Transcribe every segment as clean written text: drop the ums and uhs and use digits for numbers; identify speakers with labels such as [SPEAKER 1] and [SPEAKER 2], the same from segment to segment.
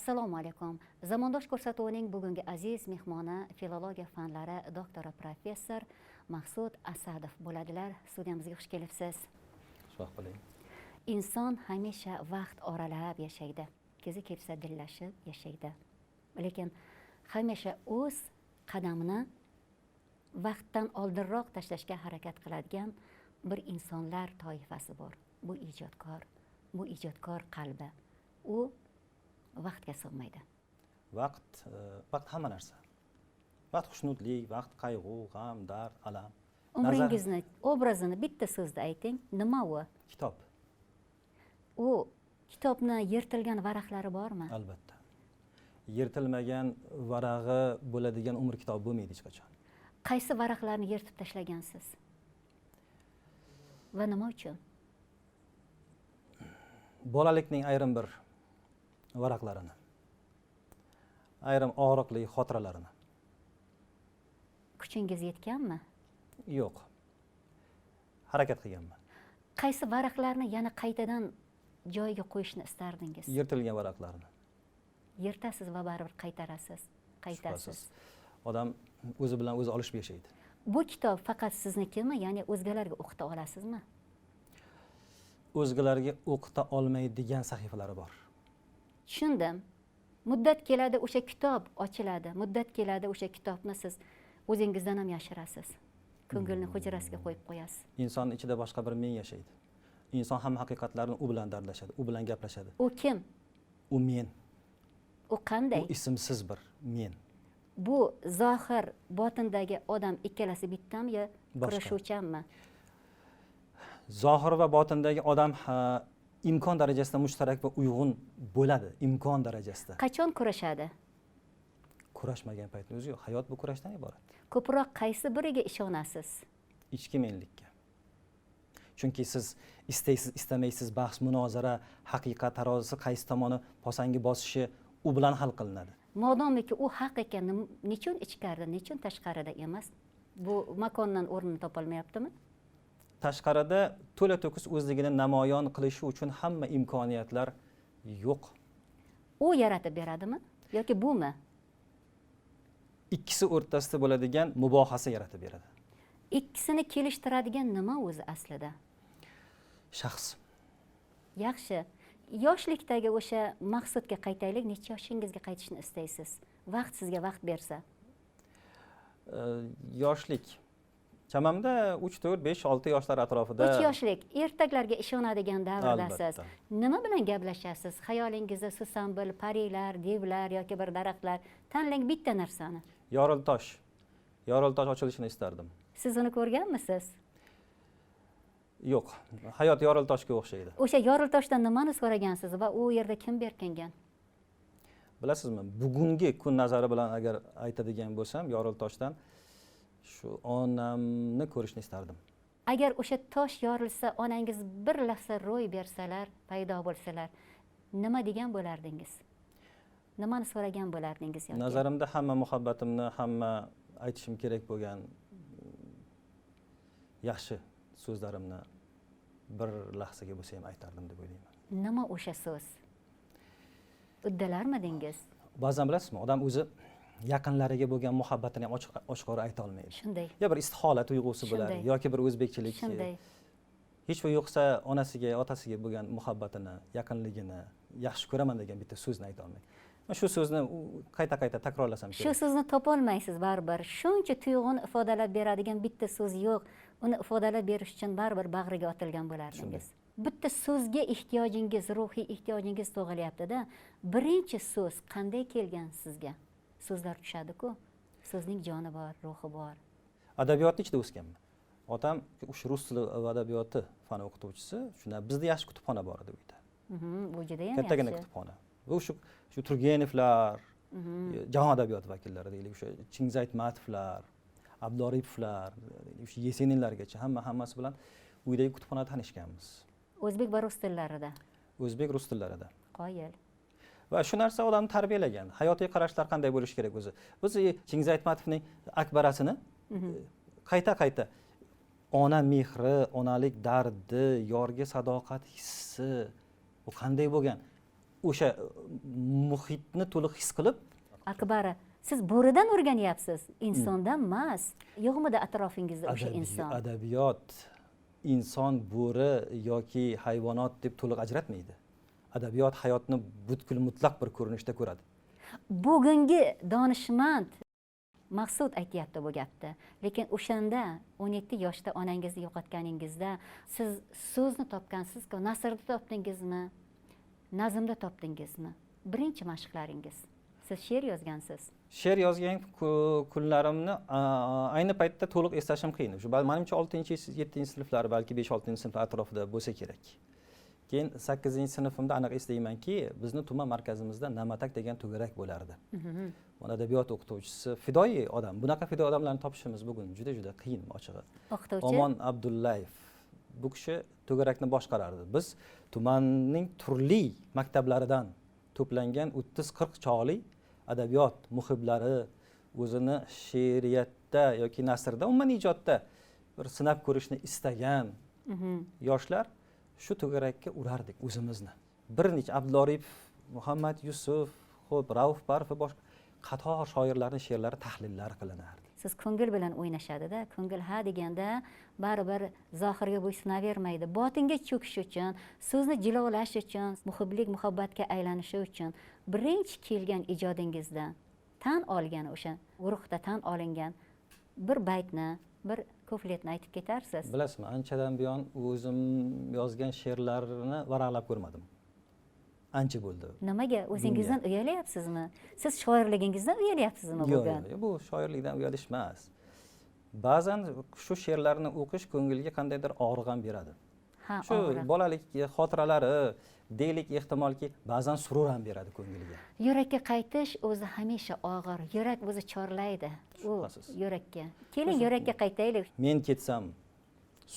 [SPEAKER 1] Assalomu alaykum. Zamondosh ko'rsatuvining bugungi aziz mehmoni filologiya fanlari doktori professor Maqsud Asadov bo'ladilar. Studiyamizga xush kelibsiz.
[SPEAKER 2] Xush bo'ling.
[SPEAKER 1] Inson hamisha vaqt oralab yashaydi. Kezi kelsa dillashib yashaydi. Lekin hamisha o'z qadamini vaqtdan oldinroq tashlashga harakat qiladigan bir insonlar toifasi bor. Bu ijodkor qalbi. U vaqtga sig'maydi.
[SPEAKER 2] Vaqt hamma narsa. Vaqt xushnudlik, vaqt qayg'u, g'am, dard, alam.
[SPEAKER 1] Umringizni, obrazini bitta so'zda ayting. Nima u?
[SPEAKER 2] Kitob.
[SPEAKER 1] U kitobni yirtilgan varaqlari bormi?
[SPEAKER 2] Albatta. Yirtilmagan varag'i bo'ladigan umr kitob bo'lmaydi hech qachon.
[SPEAKER 1] Qaysi varaqlarni yirtib tashlagansiz? Va nima uchun?
[SPEAKER 2] Bolalikning ayrim bir varaqlarini, ayrim og'riqli xotiralarini.
[SPEAKER 1] Kuchingiz yetganmi?
[SPEAKER 2] Yo'q. Harakat qilganman.
[SPEAKER 1] Qaysi varaqlarni yana qaytadan joyiga qo'yishni istardingiz?
[SPEAKER 2] Yirtilgan varaqlarni.
[SPEAKER 1] Yirtasiz va baribir qaytarasiz. Qaytasiz.
[SPEAKER 2] Odam o'zi bilan o'zi olishib yashaydi.
[SPEAKER 1] Bu kitob faqat siznikimi, ya'ni o'zgalarga o'qita olasizmi?
[SPEAKER 2] O'zgalarga o'qita olmaydigan sahifalari bor.
[SPEAKER 1] Tushundim. Muddat keladi, o'sha kitob ochiladi. Muddat keladi, o'sha kitobni siz o'zingizdan ham yashirasiz. Ko'ngilni hujrasiga qo'yib qo'yasiz.
[SPEAKER 2] Insonning ichida boshqa bir men yashaydi. Inson hamma haqiqatlarni u bilan dardlashadi, u bilan gaplashadi.
[SPEAKER 1] U kim?
[SPEAKER 2] U men.
[SPEAKER 1] U qanday?
[SPEAKER 2] U ismsiz bir men.
[SPEAKER 1] Bu zohir, botindagi odam ikkalasi bittami yo kurashuvchanmi?
[SPEAKER 2] Zohir va botindagi odam imkon darajasida mushtarak va uyg'un bo'ladi, imkon darajasida.
[SPEAKER 1] Qachon kurashadi?
[SPEAKER 2] Kurashmagan paytning o'zi yo'q. Hayot bu kurashdan iborat.
[SPEAKER 1] Ko'proq qaysi biriga ishonasiz?
[SPEAKER 2] Ichki menlikka. Chunki siz istaysiz, istamaysiz bahs, munozara, haqiqat tarozisi qaysi tomoni posangi bosishi u bilan hal qilinadi.
[SPEAKER 1] Modomiki u haq ekan, nechun ichkarida, nechun tashqarida emas? Bu makondan o'rnini topolmayaptimi?
[SPEAKER 2] Tashqarida to'la to'kis o'zligini namoyon qilishi uchun hamma imkoniyatlar yo'q.
[SPEAKER 1] U yaratib beradimi yoki bumi?
[SPEAKER 2] Ikkisi o'rtasida bo'ladigan mubohasa yaratib beradi.
[SPEAKER 1] Ikkisini kelishtiradigan nima o'zi aslida?
[SPEAKER 2] Shaxs.
[SPEAKER 1] Yaxshi. Yoshlikdagi o'sha maqsadga qaytaylik. Necha yoshingizga qaytishni istaysiz? Vaqt sizga vaqt bersa.
[SPEAKER 2] Yoshlik. Chamamda 3, 4, 5, 6 yoshlar atrofida.
[SPEAKER 1] 3 yoshlik, ertaklarga ishonadigan davrdasiz. Nima bilan gaplashasiz? Xayolingizda susambil, parilar, devlar yoki bir daraxtlar. Tanlang bitta narsani.
[SPEAKER 2] Yoriltosh. Yoriltosh ochilishini istardim.
[SPEAKER 1] Siz uni ko'rganmisiz?
[SPEAKER 2] Yo'q. Hayot yoriltoshga o'xshaydi.
[SPEAKER 1] O'sha yoriltoshdan nimani so'ragansiz va u yerda kim berkingan?
[SPEAKER 2] Bilasizmi, bugungi kun nazari bilan agar aytadigan bo'lsam, yoriltoshdan shu onamni ko'rishni istardim.
[SPEAKER 1] Agar o'sha tosh yorilsa, onangiz bir lahza ro'y bersalar, paydo bo'lsalar, nima degan bo'lardingiz? Nimani so'ragan bo'lardingiz yoki?
[SPEAKER 2] Nazarimda hamma muhabbatimni, hamma aytishim kerak bo'lgan yaxshi so'zlarimni bir lahzaga bo'lsa ham aytardim deb o'ylayman.
[SPEAKER 1] Nima o'sha so'z? Uddalarmidingiz?
[SPEAKER 2] Ba'zan bilasizmi, odam o'zi yaqinlariga bo'lgan muhabbatini ham ochiq-ochiq ayta olmaydi.
[SPEAKER 1] Shunday.
[SPEAKER 2] Ya bir istihola tuyg'usi bo'ladi yoki bir o'zbekchilik.
[SPEAKER 1] Shunday.
[SPEAKER 2] Hech va yo'qsa onasiga, otasiga bo'lgan muhabbatini, yaqinligini yaxshi ko'raman degan bitta so'zni ayta olmaydi. Shu so'zni qayta-qayta takrorlasam kerak.
[SPEAKER 1] Shu so'zni topolmaysiz baribir. Shuncha tuyg'uni ifodalab beradigan bitta so'z yo'q. Uni ifodalab berish uchun baribir bag'riga otilgan bo'lardingiz. Bitta so'zga ehtiyojingiz, ruhiy ehtiyojingiz tug'ilyapti-da. Birinchi so'z qanday kelgan sizga? So'zlar tushadi-ku. So'zning joni bor, ruhi bor.
[SPEAKER 2] Adabiyotning ichida o'sganman. Otam o'sha rus tili va adabiyoti fan o'qituvchisi. Shunda bizda yaxshi kutubxona bor edi uyda.
[SPEAKER 1] Bu juda ham yaxshi.
[SPEAKER 2] Kattagina kutubxona. Va shu Turgenevlar, jahon adabiyoti vakillari deylik, o'sha Chingiz Aytmatovlar, Abdoripovlar, o'sha Yeseninlargacha hammasi bilan uydagi kutubxonada tanishganmiz.
[SPEAKER 1] O'zbek va rus tillarida.
[SPEAKER 2] O'zbek rus tillarida.
[SPEAKER 1] Qoyil.
[SPEAKER 2] Va shu narsa odamni tarbiyalagan. Hayotiy qarashlar qanday bo'lishi kerak o'zi. Biz Chingiz Aytmatovning Akbarasini qayta ona mehri, onalik dardi, yorga sadoqat hissi bu qanday bo'lgan? o'sha muhitni to'liq his qilib
[SPEAKER 1] Akbara, siz bo'ridan o'rganyapsiz, insondan emas. Yo'qmidi atrofingizda o'sha inson?
[SPEAKER 2] adabiyot inson, bo'ri yoki hayvonot deb to'liq ajratmaydi. Adabiyot hayotni butkul mutlaq bir ko'rinishda ko'radi.
[SPEAKER 1] Bugungi donishmand Maqsud aytyapti bu gapni. Lekin o'shanda 17 yoshda onangizni yo'qotganingizda siz so'zni topgansiz-ku, nasrda topdingizmi? Nazmda topdingizmi? Birinchi mashqlaringiz. Siz she'r yozgansiz.
[SPEAKER 2] She'r yozgan kunlarimni ayni paytda to'liq eslashim qiyin. Shu menimcha 6-7 sinflar, balki 5-6 sinflar atrofida bo'lsa kerak. Keyin 8-sinfimda aniq eslaymanki, bizni tuman markazimizda Namatak degan to'garak bo'lardi. Mana adabiyot o'qituvchisi fidoyi odam. Bunaqa fidoyi odamlarni topishimiz bugun juda qiyin ochig'i.
[SPEAKER 1] O'qituvchi
[SPEAKER 2] Omon Abdullayev. Bu kishi to'garakni boshqarardi. Biz tumanning turli maktablaridan to'plangan 30-40 chog'li adabiyot muhiblari o'zini she'riyatda yoki nasrda, umuman ijodda bir sinab ko'rishni istagan yoshlar shu to'garakka urardik o'zimizni. Bir necha Abduloripov, Muhammad Yusuf, xo'p, Rauf Parfi boshqa qator shoirlarning she'rlari tahlillari qilinardi.
[SPEAKER 1] siz ko'ngil bilan o'ynashadi-da. Ko'ngil ha deganda baribir zohirga bo'ysunavermaydi. Botinga cho'kish uchun, so'zni jilolash uchun, muhiblik muhabbatga aylanishi uchun birinchi kelgan ijodingizda tan olgan o'sha guruhda tan olingan bir baytni, bir kufletni aytib ketarsiz.
[SPEAKER 2] Bilasizmi, anchadan buyon o'zim yozgan she'rlarni varaqlab ko'rmadim. Ancha bo'ldi.
[SPEAKER 1] Nimaga? O'zingizdan uyalyapsizmi? Siz shoirligingizdan uyalyapsizmi bugun?
[SPEAKER 2] Yo'q, bu shoirlikdan uyalish emas. Ba'zan shu she'rlarni o'qish ko'ngilga qandaydir og'riq ham beradi.
[SPEAKER 1] Ha,
[SPEAKER 2] Shu bolalik xotiralari deylik, ehtimolki ba'zan surur ham beradi ko'ngilga.
[SPEAKER 1] Yurakka qaytish o'zi hamisha og'ir. Yurak o'zi chorlaydi. U yurakka. Keling yurakka qaytaylik.
[SPEAKER 2] Men ketsam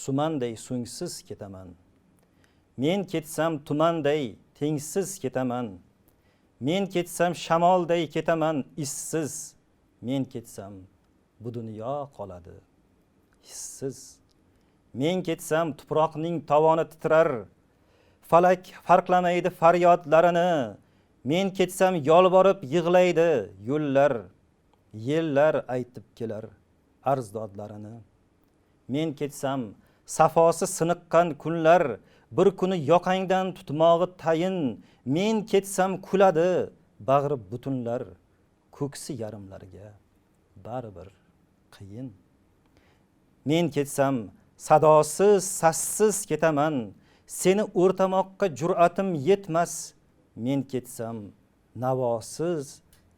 [SPEAKER 2] sumanday so'ngsiz ketaman. Men ketsam tumanday tengsiz ketaman. Men ketsam shamolday ketaman issiz. Men ketsam bu dunyo qoladi hissiz. Men ketsam tuproqning tovoni titrar. Falak farqlamaydi faryodlarini. Men ketsam yolborib yig'laydi yo'llar. Yellar aytib kelar arzdodlarini. Men ketsam safosi siniqqan kunlar, bir kuni yoqangdan tutmog'i tayin. Men ketsam kuladi bag'ri butunlar, ko'ksi yarimlarga baribir qiyin. Men ketsam sadosiz sassiz ketaman, seni o'rtamoqqa jur'atim yetmas. Men ketsam navosiz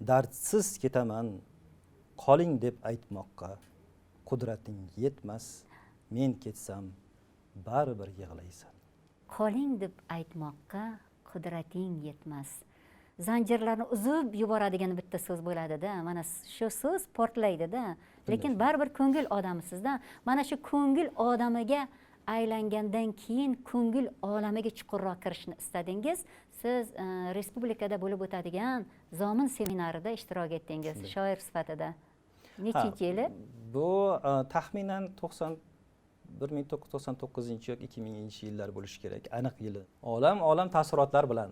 [SPEAKER 2] dardsiz ketaman, qoling deb aytmoqqa qudrating yetmas. Men ketsam baribir yig'laysan.
[SPEAKER 1] Qoling deb aytmoqqa qudrating yetmas. Zanjirlarni uzib yuboradigan bitta so'z bo'ladi-da. Mana shu so'z portlaydi-da. Lekin baribir ko'ngil odamisiz-da. Mana shu ko'ngil odamiga aylangandan keyin ko'ngil olamiga chuqurroq kirishni istadingiz. Siz respublikada bo'lib o'tadigan Zomin seminarida ishtirok etdingiz shoir sifatida. Nechinchi yili?
[SPEAKER 2] Bu taxminan 1999 yoki 2000-yillar bo'lishi kerak, aniq yili. Olam taassurotlar bilan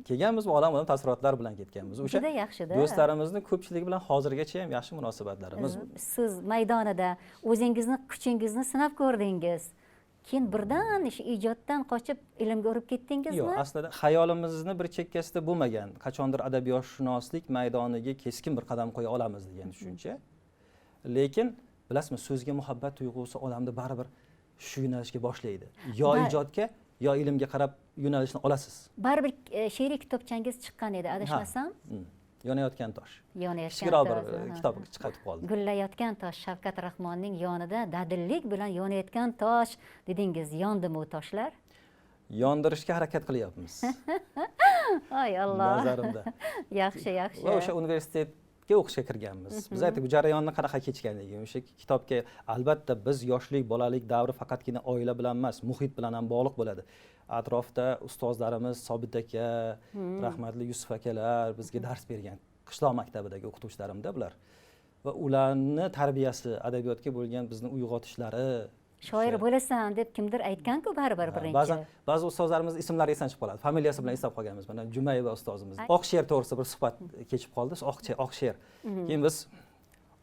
[SPEAKER 2] kelganmiz, olam taassurotlar bilan ketganmiz. O'sha
[SPEAKER 1] juda yaxshi-da.
[SPEAKER 2] Do'stlarimizni ko'pchiligi bilan hozirgacha ham yaxshi munosabatlarimiz.
[SPEAKER 1] Siz maydonida o'zingizni kuchingizni sinab ko'rdingiz. Keyin birdan shu ijoddan qochib ilmga o'rib ketdingizmi?
[SPEAKER 2] Yo'q, aslida xayolimizni bir chekkasida bo'lmagan. Qachondir adabiyotshunoslik maydoniga keskin bir qadam qo'ya olamiz degan tushuncha. Lekin bilasizmi, so'zga muhabbat tuyg'usi odamni baribir shu yo'nalishga boshlaydi. Yo ijodga, yo ilmga qarab yo'nalishni olasiz.
[SPEAKER 1] Baribir she'riy kitobchangiz chiqqan edi, adashmasam.
[SPEAKER 2] Yonayotgan tosh.
[SPEAKER 1] Yonayotgan
[SPEAKER 2] tosh. Bir kitob chiqib qoldi.
[SPEAKER 1] Gullayotgan tosh Shavkat Rahmonning yonida dadillik bilan yonayotgan tosh dedingiz. Yondimi u toshlar?
[SPEAKER 2] Yondirishga harakat qilyapmiz.
[SPEAKER 1] Ay Alloh.
[SPEAKER 2] Nazarimda.
[SPEAKER 1] Yaxshi.
[SPEAKER 2] Va o'sha universitetga o'qishga kirganmiz. Biz aytdik, bu jarayonni qanaqa kechganligini. O'sha kitobga albatta biz yoshlik, bolalik davri faqatgina oila bilan emas, muhit bilan ham bog'liq bo'ladi. Atrofda ustozlarimiz Sobit aka, rahmatli Yusuf akalar bizga dars bergan. Qishloq maktabidagi o'qituvchilarimda bular. Va ularni tarbiyasi, adabiyotga bo'lgan bizni uyg'otishlari
[SPEAKER 1] shoir bo'lasan deb kimdir aytgan-ku baribir birinchi.
[SPEAKER 2] Ba'zi ustozlarimiz ismlari esdan chiqib qoladi. Familiyasi bilan eslab qolganmiz. Mana Jumayeva ustozimiz. Oq she'r to'g'risida bir suhbat kechib qoldi. Oq she'r. Keyin biz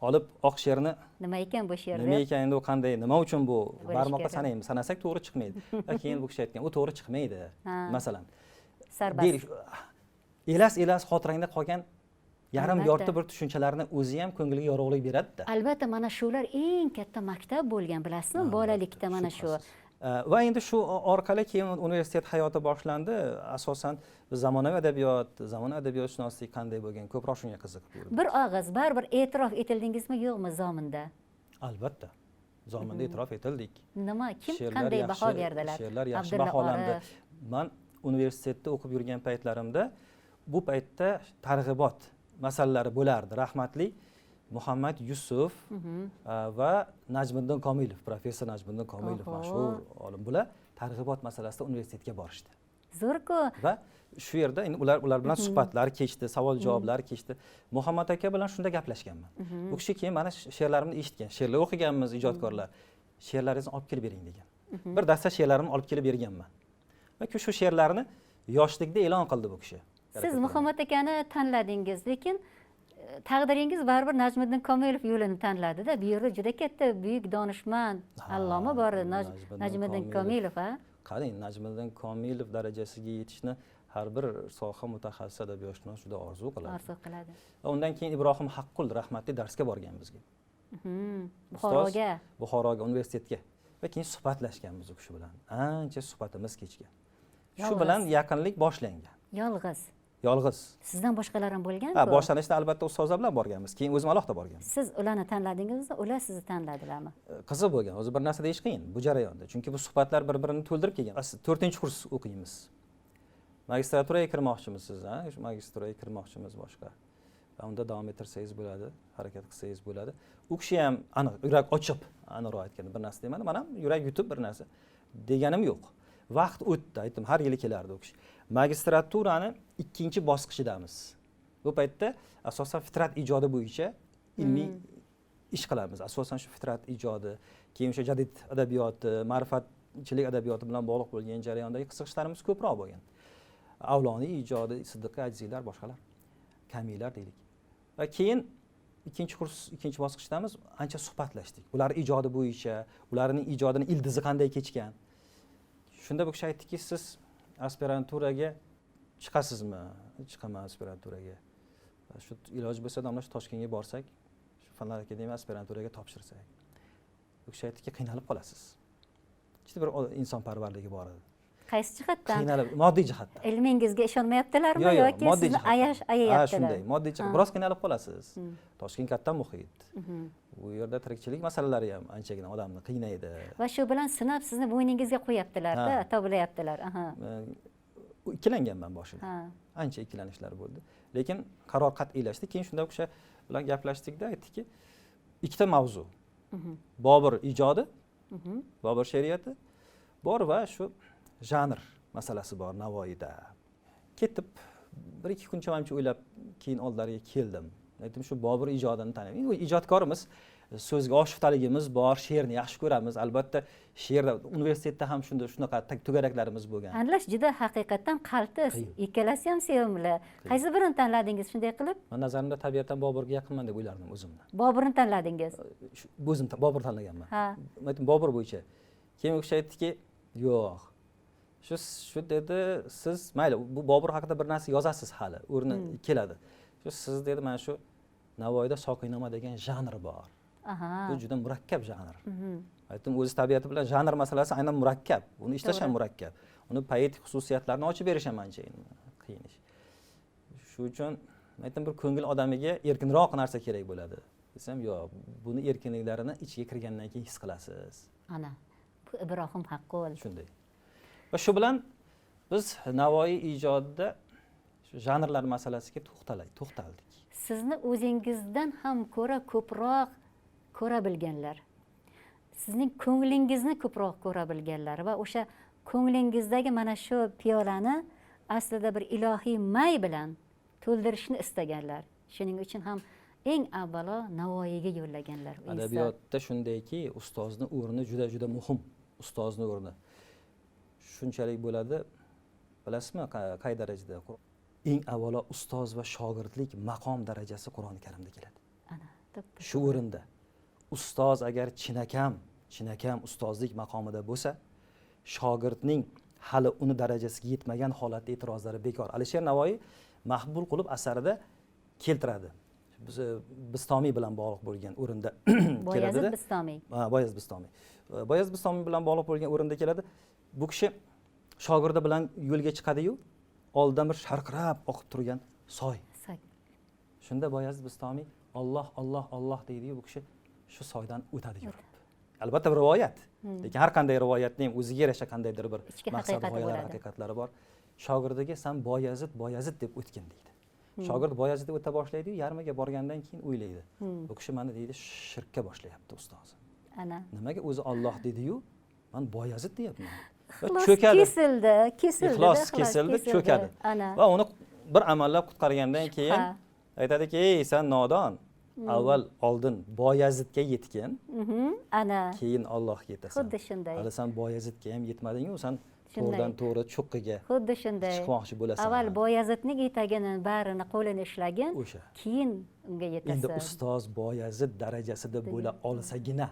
[SPEAKER 2] olib oq she'rni
[SPEAKER 1] Nima ekan bu she'r?
[SPEAKER 2] nima ekan endi u qanday, nima uchun bu barmoqqa sanaymiz. Sanasak to'g'ri chiqmaydi. Va keyin bu kishi aytgan, u to'g'ri chiqmaydi. Masalan,
[SPEAKER 1] Sarbast.
[SPEAKER 2] elas xotirangda qolgan yarim yorti bir tushunchalarni o'zi ham ko'ngliga yorug'lik beradi-da.
[SPEAKER 1] Albatta, mana shular eng katta maktab bo'lgan, bilasizmi? Bolalikda mana shu.
[SPEAKER 2] Va endi shu orqali keyin universitet hayoti boshlandi. Asosan zamonaviy adobiyotshunoslik qanday bo'lgan, ko'proq shunga qiziqib yurdim.
[SPEAKER 1] Bir og'iz baribir e'tirof etildingizmi, yo'qmi zominda?
[SPEAKER 2] Albatta. Zominda e'tirof etildik.
[SPEAKER 1] Nima, kim qanday baho berdilar?
[SPEAKER 2] She'rlar yaxshi baholandi. Men universitetda o'qib yurgan paytlarimda bu paytda targ'ibot masalalari bo'lardi. Rahmatli Muhammad Yusuf va Najmiddin Komilov, professor Najmiddin Komilov mashhur olim, bular targ'ibot masalasida universitetga borishdi.
[SPEAKER 1] Zo'r-ku.
[SPEAKER 2] Va shu yerda endi ular bilan suhbatlar kechdi, savol-javoblar kechdi. Muhammad aka bilan shunda gaplashganman. U kishi keyin mana she'rlarimni eshitgan. She'rlar o'qiganmiz ijodkorlar. She'rlaringizni olib kelib bering degan. Bir dasta she'rlarimni olib kelib berganman. Va shu she'rlarni yoshlikda e'lon qildi bu kishi.
[SPEAKER 1] Siz Muhammad akani tanladingiz, lekin taqdiringiz baribir Najmiddin Komilov yo'lini tanladi-da. Bu yerda juda katta buyuk donishmand, alloma bor Najmiddin Komilov, ha?
[SPEAKER 2] Qarang, Najmiddin Komilov darajasiga yetishni har bir soha mutaxassisi adabiyotshunos juda orzu qiladi.
[SPEAKER 1] Orzu qiladi.
[SPEAKER 2] Undan keyin Ibrohim Haqqul rahmatli darsga borgan bizga. Buxoroga, universitetga. Va keyin suhbatlashganmiz u kishi bilan. Ancha suhbatimiz kechgan. Shu bilan yaqinlik boshlangan. Yolg'iz.
[SPEAKER 1] Sizdan boshqalar ham bo'lgan-ku?
[SPEAKER 2] Ha, boshlanishda albatta ustozlar bilan borganmiz. Keyin o'zim alohida borganman.
[SPEAKER 1] Siz ularni tanladingizmi, ular sizni tanladilarmi?
[SPEAKER 2] Qiziq bo'lgan. O'zi bir narsa deyish qiyin bu jarayonda. Chunki bu suhbatlar bir-birini to'ldirib kelgan. 4-kurs o'qiymiz. Magistraturaga kirmoqchimiz siz, ha? Magistraturaga kirmoqchimiz boshqa. Va unda davom ettirsangiz bo'ladi, harakat qilsangiz bo'ladi. U kishi ham aniq yurak ochib, aniqroq aytganda bir narsa demadi. Men ham yurak yutib bir narsa deganim yo'q. Vaqt o'tdi, aytdim, har yili kelardi u kishi. Magistraturani 2-bosqichidamiz. Bu paytda asosan fitrat ijodi bo'yicha ilmiy ish qilamiz. Asosan shu fitrat ijodi, keyin o'sha jadid adabiyoti, ma'rifatchilik adabiyoti bilan bog'liq bo'lgan jarayondagi qiziqishlarimiz ko'proq bo'lgan. Avloniy ijodi, Siddiq Ajizlar, boshqalar, kamiylar deylik. Va keyin 2-bosqichdamiz, ancha suhbatlashdik. Ular ijodi bo'yicha, ularning ijodining ildizi qanday kechgan. Shunda bu kishi aytdiki, siz aspiranturaga chiqasizmi? Chiqaman aspiranturaga. Shu iloji bo'lsa domla shu Toshkentga borsak, shu Fanlar akademiyasi aspiranturaga topshirsak. Bu kishi aytdiki, qiynalib qolasiz. Juda bir insonparvarligi bor edi.
[SPEAKER 1] Qaysi jihatdan?
[SPEAKER 2] Qiynalib, moddiy jihatdan.
[SPEAKER 1] Ilmingizga ishonmayaptilarmi yoki sizni ayayaptilar?
[SPEAKER 2] Shunday, moddiy jihatdan biroz qiynalib qolasiz. Toshkent katta muhit. Bu yerda tirikchilik masalalari ham anchagina odamni qiynaydi.
[SPEAKER 1] Va shu bilan sinab sizni bo'yningizga qo'yaptilar-da, toblayaptilar.
[SPEAKER 2] Ikkilanganman boshida. Ancha ikkilanishlar bo'ldi. Lekin qaror qat'iylashdi. Keyin shunda o'sha bilan gaplashdik-da, aytdiki, ikkita mavzu. Bobur ijodi, Bobur she'riyati bor va shu janr masalasi bor Navoiyda. Ketib 1-2 kun chavancha o'ylab keyin oldilariga keldim. Aytdim, shu Bobur ijodini taniyman. U ijodkorimiz, so'zga oshuftaligimiz bor, she'rni yaxshi ko'ramiz. Albatta, she'rda universitetda ham shunaqa to'garaklarimiz bo'lgan.
[SPEAKER 1] Tanlash juda haqiqatan qaltis. Ikkalasi ham sevimli. Qaysi birini tanladingiz shunday qilib?
[SPEAKER 2] Men nazarimda tabiatan Boburga yaqinman deb o'ylardim o'zimni.
[SPEAKER 1] Boburni tanladingiz?
[SPEAKER 2] O'zim Bobur tanlaganman. Aytdim, Bobur bo'yicha. Keyin u kishi aytdiki, yo'q. Shu dedi, siz mayli, bu Bobur haqida bir narsa yozasiz hali, o'rni keladi. Siz dedi, mana shu Navoiyda Soqinoma degan janr bor. Bu juda murakkab janr. Aytdim, o'zi tabiati bilan janr masalasi aynan murakkab. Uni ishlash ham murakkab. Uni poetik xususiyatlarini ochib berish ham ancha qiyin ish. Shu uchun aytdim, bir ko'ngil odamiga erkinroq narsa kerak bo'ladi. Desam, yo'q, buni erkinliklarini ichiga kirgandan keyin his qilasiz.
[SPEAKER 1] Ana, bu Ibrohim Haqqul.
[SPEAKER 2] Shunday. Va shu bilan biz Navoiy ijodida shu janrlar masalasiga to'xtaldik.
[SPEAKER 1] Sizni o'zingizdan ham ko'ra ko'proq ko'ra bilganlar. Sizning ko'nglingizni ko'proq ko'ra bilganlar va o'sha ko'nglingizdagi mana shu piyolani aslida bir ilohiy may bilan to'ldirishni istaganlar. Shuning uchun ham eng avvalo Navoiyga yo'llaganlar. u inson.
[SPEAKER 2] Adabiyotda shundayki, ustozni o'rni juda muhim. Ustozni o'rni. Shunchalik bo'ladi, bilasizmi, qay darajada? Eng avvalo ustoz va shogirdlik maqom darajasi Qur'oni Karimda keladi.
[SPEAKER 1] Ana, to'ppa.
[SPEAKER 2] Shu o'rinda ustoz agar chinakam ustozlik maqomida bo'lsa, shogirdning hali uni darajasiga yetmagan holatda e'tirozlari bekor. Alisher Navoiy Mahbul qulub asarida keltiradi. Bistomiy bilan bog'liq bo'lgan o'rinda
[SPEAKER 1] Boyazid Bistomiy.
[SPEAKER 2] Boyazid Bistomiy. Boyazid Bistomiy bilan bog'liq bo'lgan o'rinda keladi. Bu kishi shogirdi bilan yo'lga chiqadi-yu, oldidan bir sharqirab oqib turgan soy. Shunda Boyazid Bistomiy Alloh, Alloh, Alloh deydi-yu, bu kishi shu soydan o'tadi yurib. Albatta rivoyat. Lekin har qanday rivoyatning o'ziga yarasha qandaydir bir maqsad, g'oyalar, haqiqatlari bor. Shogirdiga "Sen Boyazid deb o'tgin" deydi. Shogird Boyazid deb o'ta boshlaydi-yu, yarmiga borgandan keyin o'ylaydi. Bu kishi meni deydi shirkka boshlayapti ustozim.
[SPEAKER 1] Ana.
[SPEAKER 2] Nimaga o'zi Alloh dedi-yu, men Boyazid deyapman.
[SPEAKER 1] Cho'kadi. Kesildi.
[SPEAKER 2] Ixlos kesildi, cho'kadi. Va uni bir amallab qutqargandan keyin aytadiki, "Ey, sen nodon. Avval oldin Boyazidga yetgin.
[SPEAKER 1] Ana.
[SPEAKER 2] Keyin Allohga yetasan."
[SPEAKER 1] Xuddi shunday.
[SPEAKER 2] Hali sen Boyazidga ham yetmading-ku, sen to'g'ridan to'g'ri cho'qqiga.
[SPEAKER 1] Xuddi shunday.
[SPEAKER 2] Chiqmoqchi bo'lasan.
[SPEAKER 1] Avval Boyazidning etagini barini qo'lini ishlagin, keyin unga yetasan.
[SPEAKER 2] Endi ustoz Boyazid darajasida bo'la olsagina.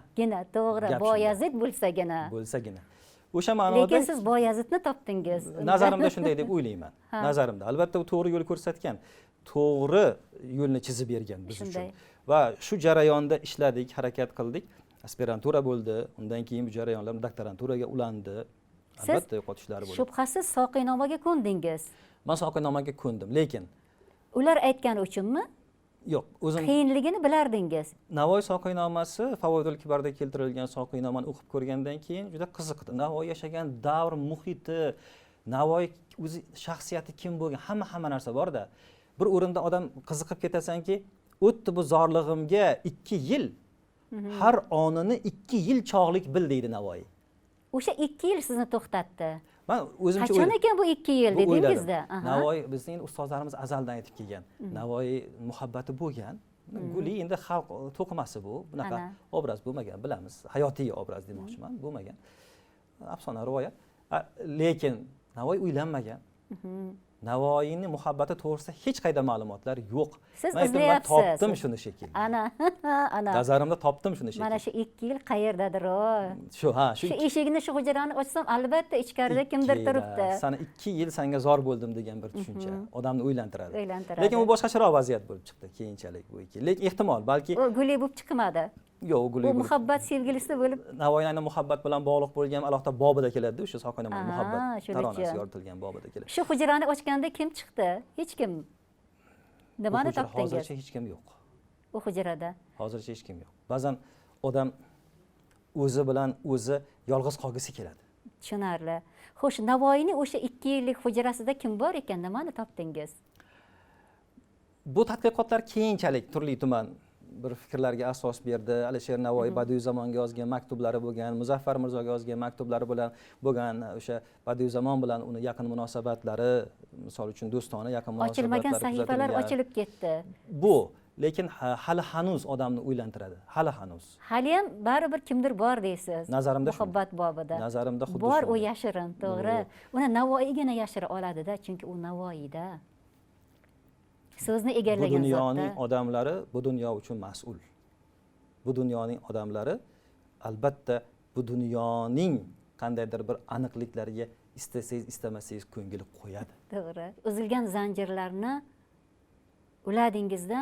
[SPEAKER 1] To'g'ri, Boyazid bo'lsagina. O'sha ma'noda lekin siz Boyazidni topdingiz.
[SPEAKER 2] Nazarimda shunday deb o'ylayman. Nazarimda albatta u to'g'ri yo'l ko'rsatgan, to'g'ri yo'lni chizib bergan biz uchun. Va shu jarayonda ishladik, harakat qildik. Aspirantura bo'ldi, undan keyin bu jarayonlar doktoranturaga ulandi. Albatta yo'qotishlar bo'ldi.
[SPEAKER 1] Shubhasiz Soqiynomaga ko'ndingiz.
[SPEAKER 2] Men Soqiynomaga ko'ndim, lekin
[SPEAKER 1] ular aytgani uchunmi?
[SPEAKER 2] Yo'q, o'zim
[SPEAKER 1] qiyinligini bilardingiz.
[SPEAKER 2] Navoiy Soqiynomasi Favoidul Kibarda keltirilgan Soqiynomani o'qib ko'rgandan keyin juda qiziqdi. Navoiy yashagan davr, muhiti, Navoiy o'zi shaxsiyati kim bo'lgan, hamma narsa bor-da. Bir o'rinda odam qiziqib ketasanki, o'tdi bu zorlig'imga 2 yil. Har onini 2 yil chog'lik bil deydi Navoiy.
[SPEAKER 1] O'sha 2 yil sizni to'xtatdi.
[SPEAKER 2] Men o'zimcha
[SPEAKER 1] qachon ekan bu 2 yil dedingizda?
[SPEAKER 2] Navoiy bizning ustozlarimiz azaldan aytib kelgan. Navoiy muhabbati bo'lgan. Guli endi xalq to'qimasi bu. Bunaqa obraz bo'lmagan, bilamiz. Hayotiy obraz demoqchiman, bo'lmagan. Afsona rivoyat. Lekin Navoiy uylanmagan. Navoiyning muhabbati to'g'risida hech qayda ma'lumotlar yo'q.
[SPEAKER 1] Siz
[SPEAKER 2] izlayapsiz. Topdim shuni shekilli.
[SPEAKER 1] Ana.
[SPEAKER 2] Nazarimda topdim shuni shekilli.
[SPEAKER 1] Mana shu 2 yil qayerdadir o?
[SPEAKER 2] Shu
[SPEAKER 1] eshigini, shu hujrani ochsam, albatta ichkarida kimdir turibdi.
[SPEAKER 2] Sana 2 yil senga zor bo'ldim degan bir tushuncha odamni o'ylantiradi. Lekin u boshqacharoq vaziyat bo'lib chiqdi keyinchalik bu 2 yil. Lekin ehtimol balki
[SPEAKER 1] u guli bo'lib chiqmadi.
[SPEAKER 2] Yo'q, guli.
[SPEAKER 1] Bu muhabbat sevgilisi bo'lib
[SPEAKER 2] Navoiyning muhabbat bilan bog'liq bo'lgan alohida bobida keladi, o'sha Soqiynomaning muhabbat taronasi yoritilgan bobida keladi.
[SPEAKER 1] Shu hujrani ochganda kim chiqdi? Hech kim. Nimani topdingiz?
[SPEAKER 2] Hozircha hech kim yo'q.
[SPEAKER 1] U hujrada.
[SPEAKER 2] Hozircha hech kim yo'q. Ba'zan odam o'zi bilan o'zi yolg'iz qolgisi keladi.
[SPEAKER 1] Tushunarli. Xo'sh, Navoiyning o'sha 2 yillik hujrasida kim bor ekan? Nimani topdingiz?
[SPEAKER 2] Bu tadqiqotlar keyinchalik turli tuman bir fikrlarga asos berdi. Alisher Navoiy Badiiy-Zamonga yozgan maktublari bo'lgan, Muzaffar Mirzoga yozgan maktublari bilan bo'lgan, o'sha Badiiy-Zamon bilan uni yaqin munosabatlari, misol uchun do'stona yaqin munosabatlar,
[SPEAKER 1] ochilmagan sahifalar ochilib ketdi.
[SPEAKER 2] Bu lekin hali hanuz odamni o'ylantiradi. Hali hanuz.
[SPEAKER 1] Hali ham baribir kimdir bor deysiz.
[SPEAKER 2] Nazarimda
[SPEAKER 1] muhabbat bobida.
[SPEAKER 2] Nazarimda xuddi
[SPEAKER 1] bor, u yashirin, to'g'ri. Uni Navoiygina yashira oladi-da, chunki u Navoiyda. So'zni egallagan
[SPEAKER 2] bu dunyoning odamlari bu dunyo uchun mas'ul. Bu dunyoning odamlari albatta bu dunyoning qandaydir bir aniqliklariga istasangiz istamasangiz ko'ngil qo'yadi.
[SPEAKER 1] To'g'ri. Uzilgan zanjirlarni uladingizda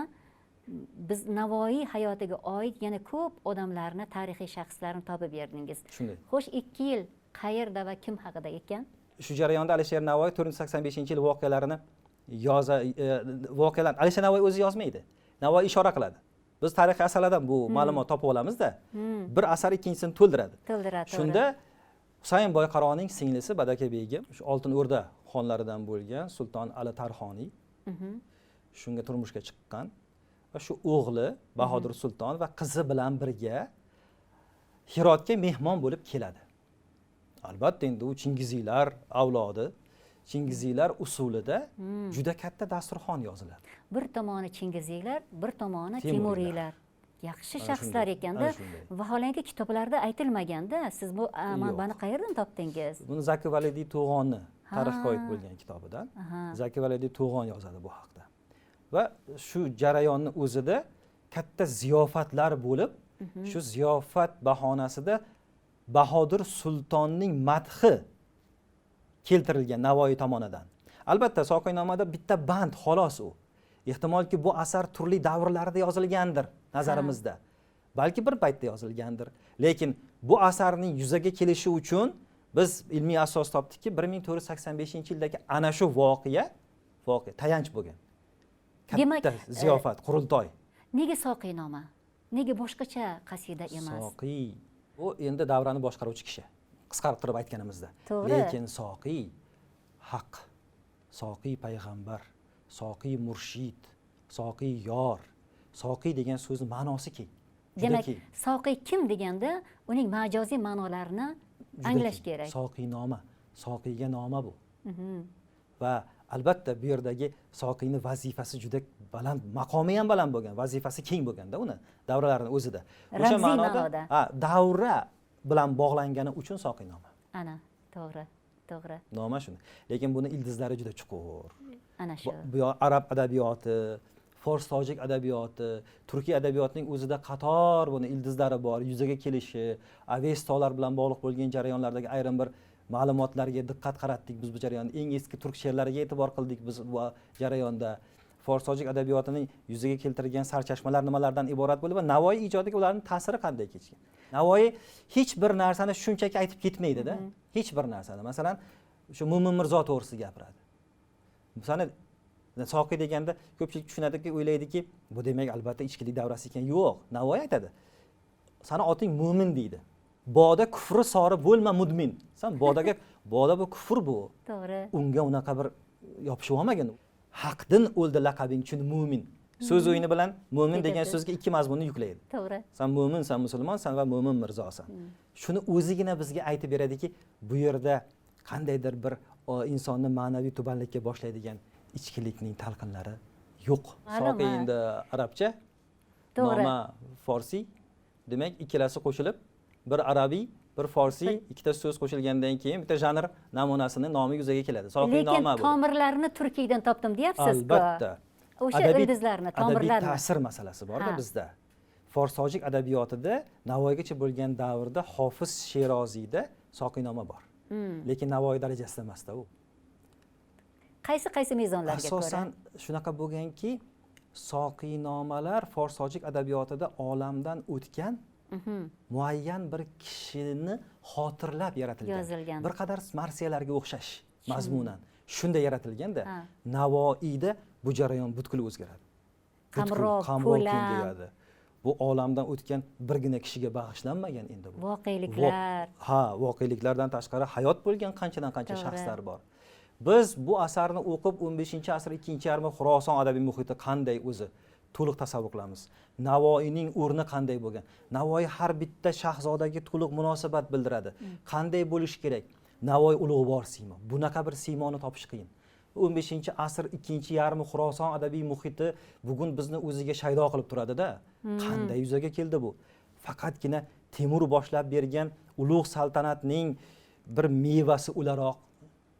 [SPEAKER 1] biz Navoiy hayotiga oid yana ko'p odamlarni, tarixiy shaxslarni topib berdingiz.
[SPEAKER 2] Shunday.
[SPEAKER 1] Xo'sh, 2 yil qayerda va kim haqida ekan?
[SPEAKER 2] Shu jarayonda Alisher Navoiy 485-yil voqealarini voqealar Alisher Navoiy o'zi yozmaydi. Navoiy ishora qiladi. Biz tarixiy asarlardan bu ma'lumot topib olamizda, bir asar ikkinchisini to'ldiradi. Shunda Husayn Boyqaroning singlisi Badaka begim, shu Oltin O'rda xonlaridan bo'lgan Sulton Ali Tarxoniy shunga turmushga chiqqan va shu o'g'li Bahodir Sulton va qizi bilan birga Hirotga mehmon bo'lib keladi. Albatta endi u Chingiziylar avlodi. Chingiziylar usulida juda katta dasturxon yoziladi.
[SPEAKER 1] Bir tomoni Chingiziylar, bir tomoni
[SPEAKER 2] Temuriylar.
[SPEAKER 1] Temuriylar. Yaxshi
[SPEAKER 2] Ana
[SPEAKER 1] shaxslar
[SPEAKER 2] shunday,
[SPEAKER 1] ekanda,
[SPEAKER 2] ana shunday.
[SPEAKER 1] vaholanki kitoblarda aytilmaganda, siz bu
[SPEAKER 2] Yo'q.
[SPEAKER 1] manbani qayerdan topdingiz?
[SPEAKER 2] Buni Zaki Valediy To'g'onni tarixga
[SPEAKER 1] Ha.
[SPEAKER 2] oid bo'lgan kitobidan
[SPEAKER 1] Aha.
[SPEAKER 2] Zaki Valediy To'g'on yozadi bu haqda. Va shu jarayonni o'zida katta ziyofatlar bo'lib, shu ziyofat bahonasida Bahodir Sultonning madhi keltirilgan Navoiy tomonidan. Albatta Soqiynomada bitta band xolos u. Ehtimolki bu asar turli davrlarda yozilgandir nazarimizda. Balki bir paytda yozilgandir. Lekin bu asarning yuzaga kelishi uchun biz ilmiy asos topdikki 1485-yildagi ana shu voqea tayanch bo'lgan.
[SPEAKER 1] Demak,
[SPEAKER 2] Katta ziyofat, qurultoy.
[SPEAKER 1] Nega Soqiynoma? Nega boshqacha qasida emas?
[SPEAKER 2] Soqiy u endi davrani boshqaruvchi kishi. Qisqartirib aytganimizda.
[SPEAKER 1] To'g'ri.
[SPEAKER 2] Lekin Soqiy haq, Soqiy payg'ambar, Soqiy murshid, Soqiy yor. Soqiy degan so'zning ma'nosi keng. Juda
[SPEAKER 1] Demak,
[SPEAKER 2] keng.
[SPEAKER 1] Soqiy kim deganda uning majoziy ma'nolarini
[SPEAKER 2] Juda
[SPEAKER 1] anglash
[SPEAKER 2] keng.
[SPEAKER 1] kerak.
[SPEAKER 2] Soqiynoma, Soqiyga noma bu.
[SPEAKER 1] Mhm.
[SPEAKER 2] Va albatta bu yerdagi Soqiyning vazifasi juda baland, maqomi ham baland bo'lgan, vazifasi keng bo'lganda uni davralarning o'zida. O'sha
[SPEAKER 1] Ramziy ma'noda.
[SPEAKER 2] davra bilan bog'langani uchun Soqiynoma.
[SPEAKER 1] Ana, to'g'ri, to'g'ri.
[SPEAKER 2] Noma shuni. Lekin buni ildizlari juda chuqur.
[SPEAKER 1] Ana shu.
[SPEAKER 2] Bu arab adabiyoti, fors tojik adabiyoti, turkiy adabiyotining o'zida qator buni ildizlari bor, yuzaga kelishi, Avestolar bilan bog'liq bo'lgan jarayonlardagi ayrim bir ma'lumotlarga diqqat qaratdik biz bu jarayonda. Eng eski turk she'rlariga e'tibor qildik biz bu jarayonda. Fors tojik adabiyotining yuzaga keltirgan sarchashmalar nimalardan iborat bo'lib va Navoiy ijodiga ularning ta'siri qanday kechgan. Navoiy hech bir narsani shunchaki aytib ketmaydi-da. Hech bir narsani. Masalan, shu Mo'min Mirzo to'g'risida gapiradi. Sana Soqiy deganda ko'pchilik tushunadiki, o'ylaydiki, bu demak albatta ichkilik davrasi ekan. Yo'q, Navoiy aytadi. Sana oting Mo'min deydi. Boda kufri sori bo'lma mudmin. Sen boda bu kufr bu.
[SPEAKER 1] To'g'ri.
[SPEAKER 2] Unga unaqa bir yopishib olmagan. Haqdin o'ldi laqabing uchun Mo'min. So'z o'yini bilan Mo'min degan so'zga ikki mazmunni yuklaydi.
[SPEAKER 1] To'g'ri.
[SPEAKER 2] Sen Mo'minsan, musulmonsan va Mo'min Mirzosan. Shuni o'zigina bizga aytib beradiki, bu yerda qandaydir bir insonni ma'naviy tubanlikka boshlaydigan ichkilikning talqinlari yo'q. Soqiy endi arabcha,
[SPEAKER 1] To'g'ri.
[SPEAKER 2] noma forsiy. Demak, ikkalasi qo'shilib, bir arabiy, bir forsiy, ikkita so'z qo'shilgandan keyin bitta janr namunasini nomi yuzaga keladi. Soqiy
[SPEAKER 1] Lekin
[SPEAKER 2] noma bu.
[SPEAKER 1] tomirlarini Turkiydan topdim deyapsiz-ku.
[SPEAKER 2] Albatta.
[SPEAKER 1] O'sha ildizlarni,
[SPEAKER 2] Adabiy
[SPEAKER 1] tomirlarni.
[SPEAKER 2] ta'sir masalasi bor-da
[SPEAKER 1] Ha.
[SPEAKER 2] bizda. Fors tojik adabiyotida Navoiygacha bo'lgan davrda Hofiz Sheroziyda Soqiynoma bor. Lekin Navoiy darajasida emas-da u.
[SPEAKER 1] Qaysi mezonlarga ko'ra?
[SPEAKER 2] Asosan shunaqa bo'lganki, Soqiynomalar Fors tojik adabiyotida olamdan o'tgan muayyan bir kishini xotirlab yaratilgan.
[SPEAKER 1] Yozilgan.
[SPEAKER 2] Bir qadar marsiyalarga o'xshash mazmunan. Shunday yaratilganda,
[SPEAKER 1] Ha.
[SPEAKER 2] Navoiyda bu jarayon butkul o'zgaradi.
[SPEAKER 1] Qamroq,
[SPEAKER 2] qamroq
[SPEAKER 1] ko'lam.
[SPEAKER 2] kengayadi. Bu olamdan o'tgan birgina kishiga bag'ishlanmagan endi bu.
[SPEAKER 1] Voqeliklar.
[SPEAKER 2] Voqeliklardan tashqari hayot bo'lgan qanchadan qancha
[SPEAKER 1] To'g'ri.
[SPEAKER 2] shaxslar bor. Biz bu asarni o'qib 15-asr ikkinchi yarmi Xuroson adabiy muhiti qanday o'zi to'liq tasavvur qilamiz. Navoiyning o'rni qanday bo'lgan? Navoiy har bitta shahzodaga to'liq munosabat bildiradi. Qanday bo'lish kerak? Navoiy ulug'vor siymo. Bunaqa bir siymoni topish qiyin. 15-asr ikkinchi yarmi Xuroson adabiy muhiti bugun bizni o'ziga shaydo qilib turadi-da. Qanday yuzaga keldi bu? Faqatgina Temur boshlab bergan ulug' saltanatning bir mevasi o'laroq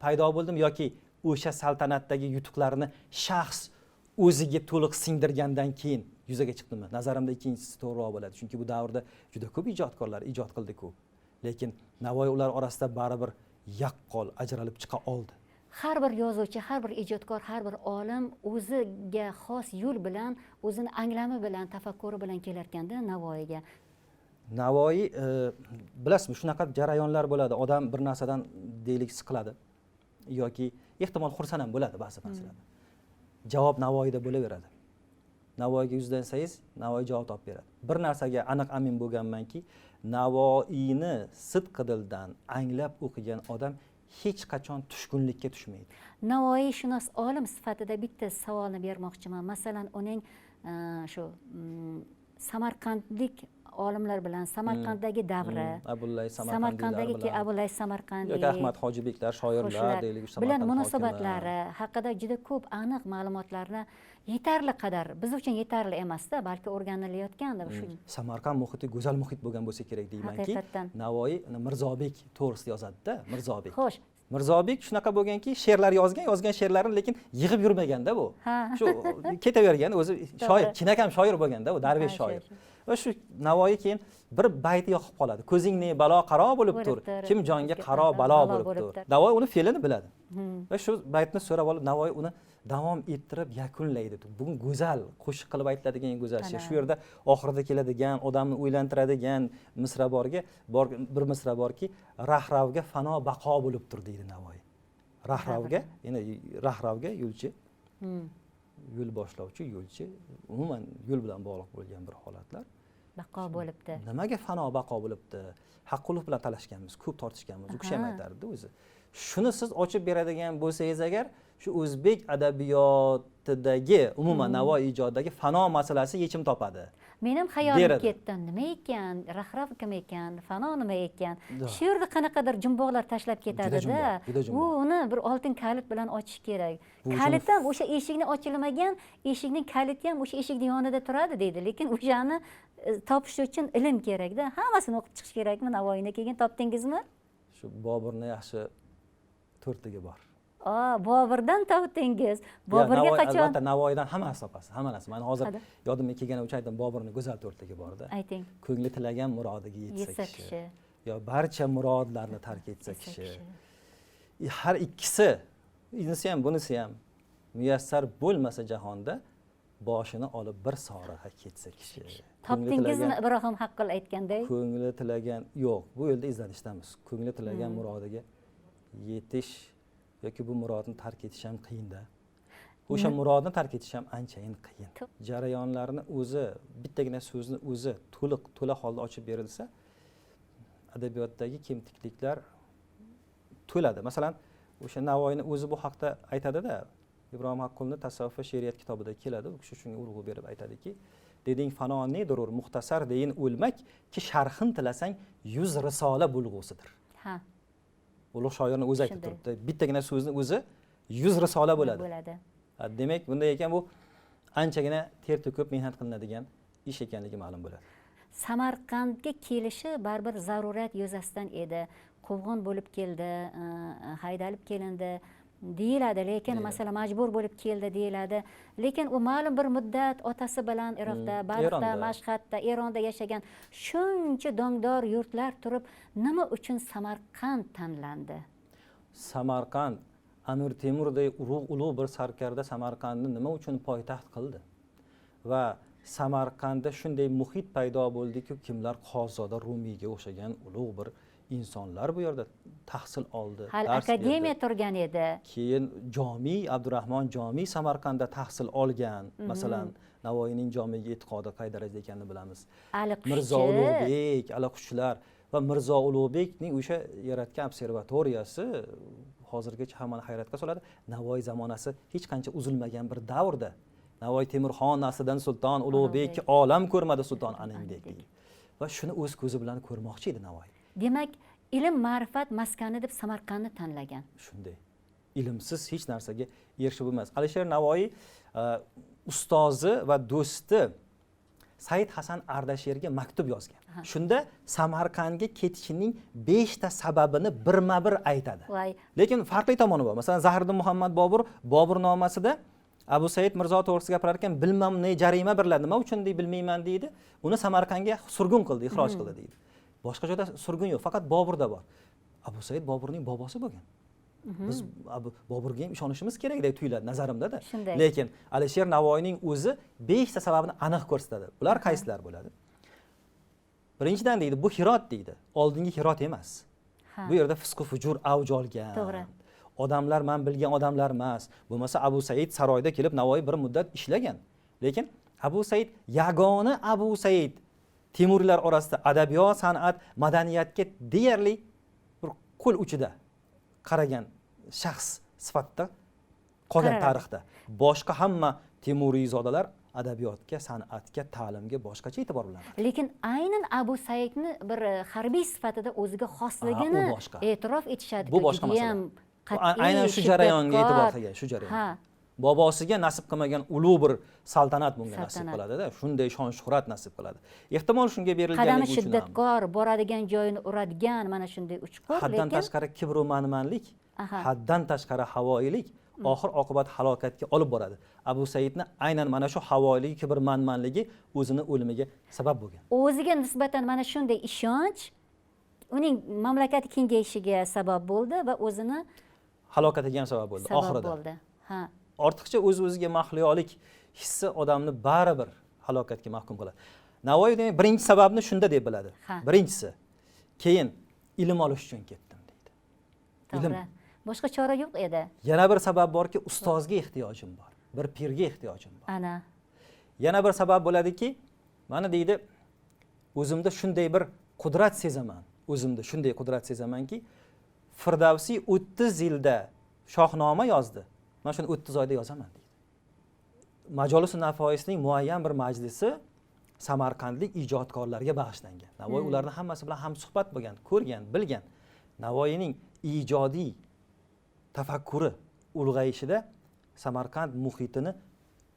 [SPEAKER 2] paydo bo'ldimi yoki o'sha saltanatdagi yutuqlarini shaxs o'ziga to'liq singdirgandan keyin yuzaga chiqdimi? Nazarimda ikkinchisi to'g'riroq bo'ladi. Chunki bu davrda juda ko'p ijodkorlar ijod qildi-ku. Lekin Navoiy ular orasida baribir yaqqol ajralib chiqa oldi.
[SPEAKER 1] Har bir yozuvchi, har bir ijodkor, har bir olim o'ziga xos yo'l bilan, o'zini anglami bilan, tafakkuri bilan kelarkanda Navoiyga.
[SPEAKER 2] Navoiy bilasizmi, shunaqa jarayonlar bo'ladi. Odam bir narsadan deylik siqiladi yoki ehtimol xursand ham bo'ladi ba'zi narsalarda. Javob Navoiyda bo'laveradi. Navoiyga yuzlansangiz, Navoiy javob topib beradi. Bir narsaga aniq amin bo'lganmanki, Navoiyni sidqidildan anglab o'qigan odam hech qachon tushkunlikka tushmaydi.
[SPEAKER 1] Navoiyshunos olim sifatida bitta savolni bermoqchiman. Masalan, uning shu Samarqandlik olimlar bilan Samarqanddagi davri,
[SPEAKER 2] Abullay
[SPEAKER 1] Samarqanddagi
[SPEAKER 2] bilan
[SPEAKER 1] Abulay Samarqandiy
[SPEAKER 2] yoki Ahmad Hojibeklar, shoirlar
[SPEAKER 1] qo'shiqlar
[SPEAKER 2] deylik,
[SPEAKER 1] bilan
[SPEAKER 2] Samarqand
[SPEAKER 1] munosabatlari haqida juda ko'p aniq ma'lumotlarni yetarli qadar biz uchun yetarli emasda, balki o'rganilayotgandi shu.
[SPEAKER 2] Samarqand muhiti go'zal muhit bo'lgan bo'lsa kerak deymanki.
[SPEAKER 1] Haqiqatdan.
[SPEAKER 2] Navoiy Mirzobek to'g'risida yozadi-da, Mirzobek.
[SPEAKER 1] Xo'sh,
[SPEAKER 2] Mirzobek shunaqa bo'lganki, she'rlar yozgan she'rlarini lekin yig'ib yurmaganda bu.
[SPEAKER 1] Ha.
[SPEAKER 2] Shu ketavergan, o'zi shoir, chinakam shoir bo'lganda, u darvesh
[SPEAKER 1] Ha,
[SPEAKER 2] shoir. Va shu Navoiy keyin bir bayti yoqib qoladi. Ko'zing ne balo qaro bo'lib tur, kim jonga qaro balo bo'lib tur. Navoiy uni fe'lini biladi. Va shu baytni so'rab olib Navoiy uni davom ettirib yakunlaydi. Bugun go'zal, qo'shiq qilib aytiladigan go'zal she'r. Shu yerda oxirida keladigan, odamni o'ylantiradigan misra bir misra borki, rahravga fano baqo bo'lib tur deydi Navoiy. Rahravga, ya'ni rahravga yo'lchi, yo'l boshlovchi, yo'lchi, umuman yo'l bilan bog'liq bo'lgan bir holatlar.
[SPEAKER 1] baqo bo'libdi.
[SPEAKER 2] Nimaga fano baqo bo'libdi? Haqqulov bilan talashganmiz, ko'p tortishganmiz, u kishi ham aytardi o'zi. Shuni siz ochib beradigan bo'lsangiz agar, shu o'zbek adabiyotidagi, umuman Navoiy ijodidagi fano masalasi yechim topadi.
[SPEAKER 1] Menim xayolim ketdi. Nima ekan? Rahrav kim ekan? Fano nima ekan? Shu yerda qanaqadir jumboqlar tashlab ketadi-da. U uni bir oltin kalit bilan ochish kerak. Kalit ham o'sha eshikni ochilmagan, eshikning kaliti ham o'sha eshikning yonida turadi deydi, lekin o'shani topish uchun ilm kerak-da. Hammasini o'qib chiqish kerakmi? Navoiyni keyin topdingizmi?
[SPEAKER 2] Shu Boburni yaxshi to'rtligi bor.
[SPEAKER 1] Boburdan topdingiz. Boburga qachon?
[SPEAKER 2] Albatta Navoiydan hammasi topasiz, hammasi. Men hozir yodimga kelgani uchun aytdim, Boburning go'zal to'rtligi bor-da.
[SPEAKER 1] Ayting.
[SPEAKER 2] Ko'ngli tilagan murodiga yetsa kishi. Yo barcha murodlarni tark etsa kishi. Har ikkisi, inisi ham, bunisi ham muyassar bo'lmasa jahonda boshini olib bir soriga ketsa kishi.
[SPEAKER 1] Topdingizmi Ibrohim Haqqul aytganday?
[SPEAKER 2] Ko'ngli tilagan yo'q, bu yo'lda izlanishdamiz. Ko'ngli tilagan murodiga yetish yoki bu murodni tark etish ham qiyin-da. O'sha murodni tark etish ham anchayin qiyin. Jarayonlarni o'zi, bittagina so'zni o'zi to'la holda ochib berilsa, adabiyotdagi kemtikliklar to'ladi. Masalan, o'sha Navoiyni o'zi bu haqda aytadi-da, Ibrohim Haqqulni Tasavvuf va she'riyat kitobida keladi. U kishi shunga urg'u berib aytadiki, deding fano nedir muxtasar deyin o'lmak ki sharhin tilasang 100 risola bo'lg'usidir.
[SPEAKER 1] Ha.
[SPEAKER 2] Ulug' shoirni o'zi aytib turibdi. Bittagina so'zni o'zi 100 risola bo'ladi. Demak, bunday ekan bu anchagina ter to'kib mehnat qilinadigan ish ekanligi ma'lum bo'ladi.
[SPEAKER 1] Samarqandga kelishi baribir zarurat yuzasidan edi. Quvg'in bo'lib keldi, haydalib kelindi deyiladi, lekin masalan majbur bo'lib keldi deyiladi. Lekin u ma'lum bir muddat otasi bilan Iroqda, Baliqda, Mashhadda, Eronda yashagan shuncha dongdor yurtlar turib, nima uchun Samarqand tanlandi?
[SPEAKER 2] Samarqand Amir Temurday ulug' bir sarkarda Samarqandni nima uchun poytaxt qildi? Va Samarqandda shunday muhit paydo bo'ldiki, kimlar Qozoda, Rumiyga o'xshagan ulug' bir insonlar bu yerda tahsil oldi.
[SPEAKER 1] Hal akademiya turgan edi.
[SPEAKER 2] Keyin Jomiy, Abdurahmon Jomiy Samarqandda tahsil olgan. Masalan, Navoiyning Jomiyga e'tiqodi qay darajada ekanini bilamiz. Mirzo Ulug'bek, Aliqushlar va Mirzo Ulug'bekning o'sha yaratgan observatoriyasi hozirgacha hammani hayratga soladi. Navoiy zamonasi hech qancha uzilmagan bir davrda. Navoiy Temurxon naslidan Sulton Ulug'bek olam ko'rmadi Sulton Anangdek deydi. Va shuni o'z ko'zi bilan ko'rmoqchi edi Navoiy.
[SPEAKER 1] Demak, ilm ma'rifat maskani deb Samarqandni tanlagan.
[SPEAKER 2] Shunday. Ilmsiz hech narsaga erishib bo'lmas. Alisher Navoiy ustozi va do'sti Said Hasan Ardashirga maktub yozgan. Shunda Samarqandga ketishining 5 ta sababini birma-bir aytadi. Lekin farqli tomoni bor. Masalan, Zahiriddin Muhammad Boburnomasida Abu Said Mirzo to'g'risida gapirar ekan, bilmam ne jarima beriladi, nima uchun deb bilmayman deydi. Uni Samarqandga surgun qildi, ixroj qildi deydi. Boshqa joyda surgun yo'q, faqat Boburda bor. Abu Said Boburning bobosi bo'lgan. Biz Boburga ham ishonishimiz kerak deb tuyuladi nazarimda-da. Lekin Alisher Navoiyning o'zi 5 ta sababni aniq ko'rsatadi. Ular qaysilar bo'ladi? Birinchidan deydi, bu Hirot deydi. Oldingi Hirot emas. Bu yerda fisq va fujur avj olgan.
[SPEAKER 1] To'g'ri.
[SPEAKER 2] Odamlar men bilgan odamlar emas. Bo'lmasa Abu Said saroyda kelib Navoiy bir muddat ishlagan. Lekin Abu Said yagona Abu Said Temuriylar orasida adabiyot, san'at, madaniyatga deyarli bir qo'l uchida qaragan shaxs sifatida qolgan tarixda. Boshqa hamma Temuriyzodalar adabiyotga, san'atga, ta'limga boshqacha e'tibor bilan.
[SPEAKER 1] lekin aynan Abu Saidni bir harbiy sifatida o'ziga xosligini
[SPEAKER 2] u boshqa.
[SPEAKER 1] e'tirof etishadi.
[SPEAKER 2] Bu boshqa masala. Aynan shu jarayonga e'tibor qilgan, shu jarayon.
[SPEAKER 1] Ha,
[SPEAKER 2] Bobosiga nasib qilmagan ulug' bir saltanat bunga nasib
[SPEAKER 1] Saltanat.
[SPEAKER 2] qiladi-da, shunday shon shuhrat nasib qiladi. Ehtimol shunga berilganligi
[SPEAKER 1] qadami
[SPEAKER 2] uchun ham.
[SPEAKER 1] shiddatkor, boradigan joyini uradigan mana shunday uchqur,
[SPEAKER 2] Haddan
[SPEAKER 1] lekin
[SPEAKER 2] tashqari kibr-u manmanlik,
[SPEAKER 1] Aha.
[SPEAKER 2] haddan tashqari havoyilik oxir oqibat halokatga olib boradi. Abu Saidni aynan mana shu havoyiligi, kibr manmanligi o'zini o'limiga sabab bo'lgan.
[SPEAKER 1] o'ziga nisbatan mana shunday ishonch uning mamlakat kengayishiga sabab bo'ldi va o'zini
[SPEAKER 2] Halokatiga ham sabab bo'ldi
[SPEAKER 1] sabab
[SPEAKER 2] oxirida.
[SPEAKER 1] bo'ldi. Ha.
[SPEAKER 2] Ortiqcha o'z-o'ziga mahliyolik hissi odamni baribir halokatga mahkum qiladi. Navoiy demak birinchi sababni shunda deb biladi.
[SPEAKER 1] Ha.
[SPEAKER 2] Birinchisi, keyin ilm olish uchun ketdim deydi. Ilm.
[SPEAKER 1] To'g'ri. Boshqa chora yo'q edi.
[SPEAKER 2] Yana bir sabab borki, ustozga ehtiyojim bor. Bir pirga ehtiyojim bor.
[SPEAKER 1] Ana.
[SPEAKER 2] Yana bir sabab bo'ladiki, mana deydi, o'zimda shunday bir qudrat sezaman. O'zimda shunday qudrat sezamanki, Firdavsiy 30 yilda shohnoma yozdi. Mana shuni 30 oyda yozaman deydi. Majolis Nafoisning muayyan bir majlisi samarqandlik ijodkorlarga bag'ishlangan. Navoiy ularning hammasi bilan ham suhbat bo'lgan, ko'rgan, bilgan. Navoiyning ijodiy tafakkuri ulg'ayishida Samarqand muhitini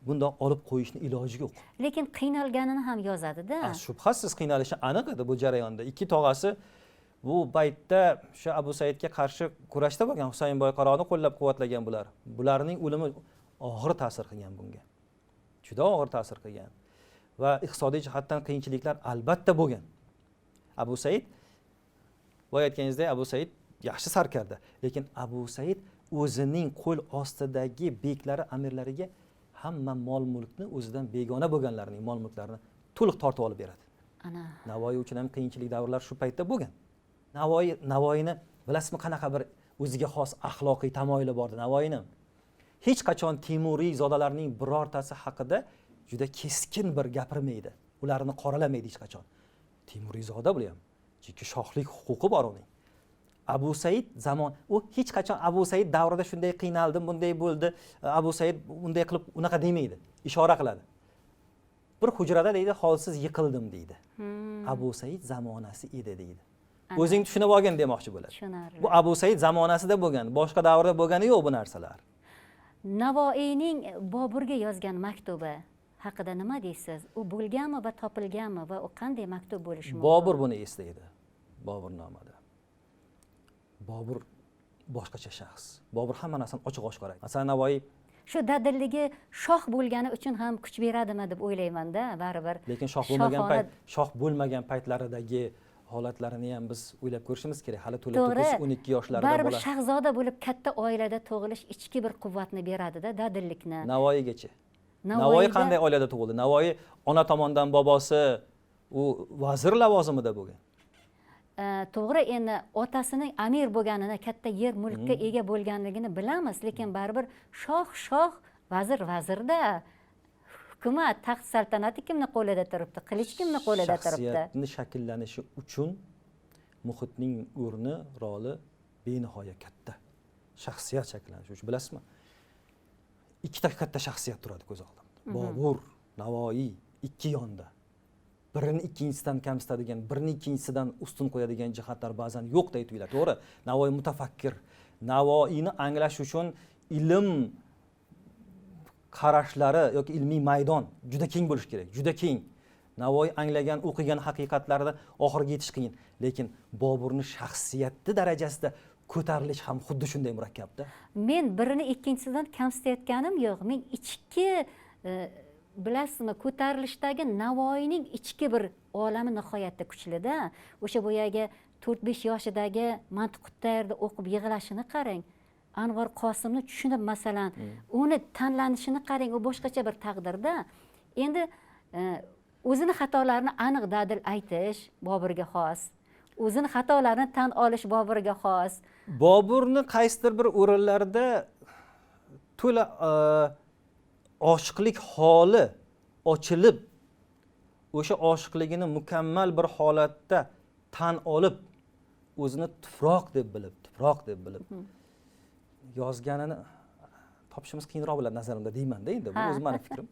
[SPEAKER 2] bundoq olib qo'yishni iloji yo'q.
[SPEAKER 1] Lekin qiynalganini ham yozadi-da.
[SPEAKER 2] Shubhasiz qiynalishi aniq edi bu jarayonda. Ikki tog'asi bu paytda o'sha Abu Saidga qarshi kurashda bo'lgan Husayn Boyqaroni qo'llab-quvvatlagan bular. Bularning o'limi og'ir ta'sir qilgan bunga. Juda og'ir ta'sir qilgan. Va iqtisodiy jihatdan qiyinchiliklar albatta bo'lgan. Abu Said boya aytganingizdek Abu Said yaxshi sarkarda, lekin Abu Said o'zining qo'l ostidagi beklari, amirlariga hamma mol-mulkni o'zidan begona bo'lganlarning mol-mulklarini to'liq tortib olib beradi.
[SPEAKER 1] Ana.
[SPEAKER 2] Navoiy uchun ham qiyinchilik davrlar shu paytda bo'lgan. Navoiyni bilasizmi qanaqa bir o'ziga xos axloqiy tamoyili bor edi Navoiyni. Hech qachon Temuriy zodalarning birortasi haqida juda keskin bir gapirmaydi. Ularni qoralamaydi hech qachon. Temuriy zoda bu ham chunki shohlik huquqi bor uning. Abu Said u hech qachon Abu Said davrida shunday qiynaldim, bunday bo'ldi, Abu Said bunday qilib unaqa demaydi, ishora qiladi. Bir hujrada deydi, holsiz yiqildim deydi. Abu Said zamonasi edi deydi. O'zing tushunib olgin demoqchi bo'ladi.
[SPEAKER 1] Tushunarli.
[SPEAKER 2] Bu Abu Said zamonasida bo'lgan, boshqa davrda bo'lgani yo'q bu narsalar.
[SPEAKER 1] Navoiyning Boburga yozgan maktubi haqida nima deysiz? U bo'lganmi va topilganmi va u qanday maktub bo'lishi mumkin?
[SPEAKER 2] Bobur buni eslaydi. Boburnomada. Bobur boshqacha shaxs. Bobur hamma narsani ochiq-oshkor aytadi. Masalan, Navoiy
[SPEAKER 1] shu dadilligi shoh bo'lgani uchun ham kuch beradimi deb o'ylayman-da, baribir.
[SPEAKER 2] lekin shoh bo'lmagan paytlaridagi holatlarini ham biz o'ylab ko'rishimiz kerak. Hali to'la 9-12 yoshlarida
[SPEAKER 1] baribir
[SPEAKER 2] bola.
[SPEAKER 1] shahzoda bo'lib katta oilada tug'ilish ichki bir quvvatni beradi-da, dadillikni.
[SPEAKER 2] Navoiygacha. Navoiy qanday oilada tug'ildi? Navoiy ona tomondan bobosi u vazir lavozimida bo'lgan.
[SPEAKER 1] To'g'ri, endi otasining amir bo'lganini, katta yer mulkka ega bo'lganligini bilamiz, lekin baribir shoh, vazir-vazirda. Hukumat, taxt saltanati kimning qo'lida turibdi? Qilich kimning qo'lida turibdi?
[SPEAKER 2] Shaxsiyatni shakllanishi uchun muhitning o'rni, roli benihoya katta. Shaxsiyat shakllanishi uchun bilasizmi? Ikkita katta shaxsiyat turadi ko'z oldimda. Bobur, Navoiy ikki yonda. Birini ikkinchisidan kamsitadigan, birini ikkinchisidan ustun qo'yadigan jihatlar ba'zan yo'qday tuyuladi. To'g'ri, Navoiy mutafakkir. Navoiyni anglash uchun ilm qarashlari yoki ilmiy maydon juda keng bo'lishi kerak, juda keng. Navoiy anglagan, o'qigan haqiqatlarida oxiriga yetish qiyin, lekin Boburning shaxsiyati darajasida ko'tarilish ham xuddi shunday murakkabda.
[SPEAKER 1] Men birini ikkinchisidan kamsitayotganim yo'q. Men ichki bilasizmi, ko'tarilishdagi Navoiyning ichki bir olami nihoyatda kuchli-da. O'sha boyagi 4-5 yoshidagi Mantiqutayerda o'qib yig'lashini qarang. Anvar Qosimni tushunib, masalan, uni tanlanishini qarang, u boshqacha bir taqdirda. Endi o'zini xatolarini aniq dadil aytish Boburga xos. O'zini xatolarini tan olish Boburga xos.
[SPEAKER 2] Boburni qaysidir bir o'rinlarda to'la oshiqlik holi ochilib, o'sha oshiqligini mukammal bir holatda tan olib, o'zini tuproq deb bilib yozganini topishimiz qiyinroq bo'ladi nazarimda deyman-da endi. Bu o'z meni fikrim.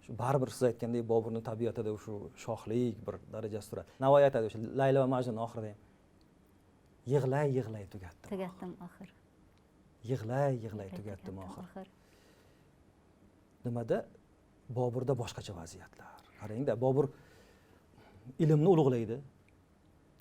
[SPEAKER 2] shu baribir siz aytgandek Boburning tabiatida shu shohlik bir darajasi turadi. Navoiy aytadi o'sha Laylo va Majnun oxirida ham yig'lay tugatdim.
[SPEAKER 1] Tugatdim oxir.
[SPEAKER 2] Yig'lay tugatdim oxir. Nimada Boburda boshqacha vaziyatlar. Qarangda, Bobur ilmni ulug'laydi.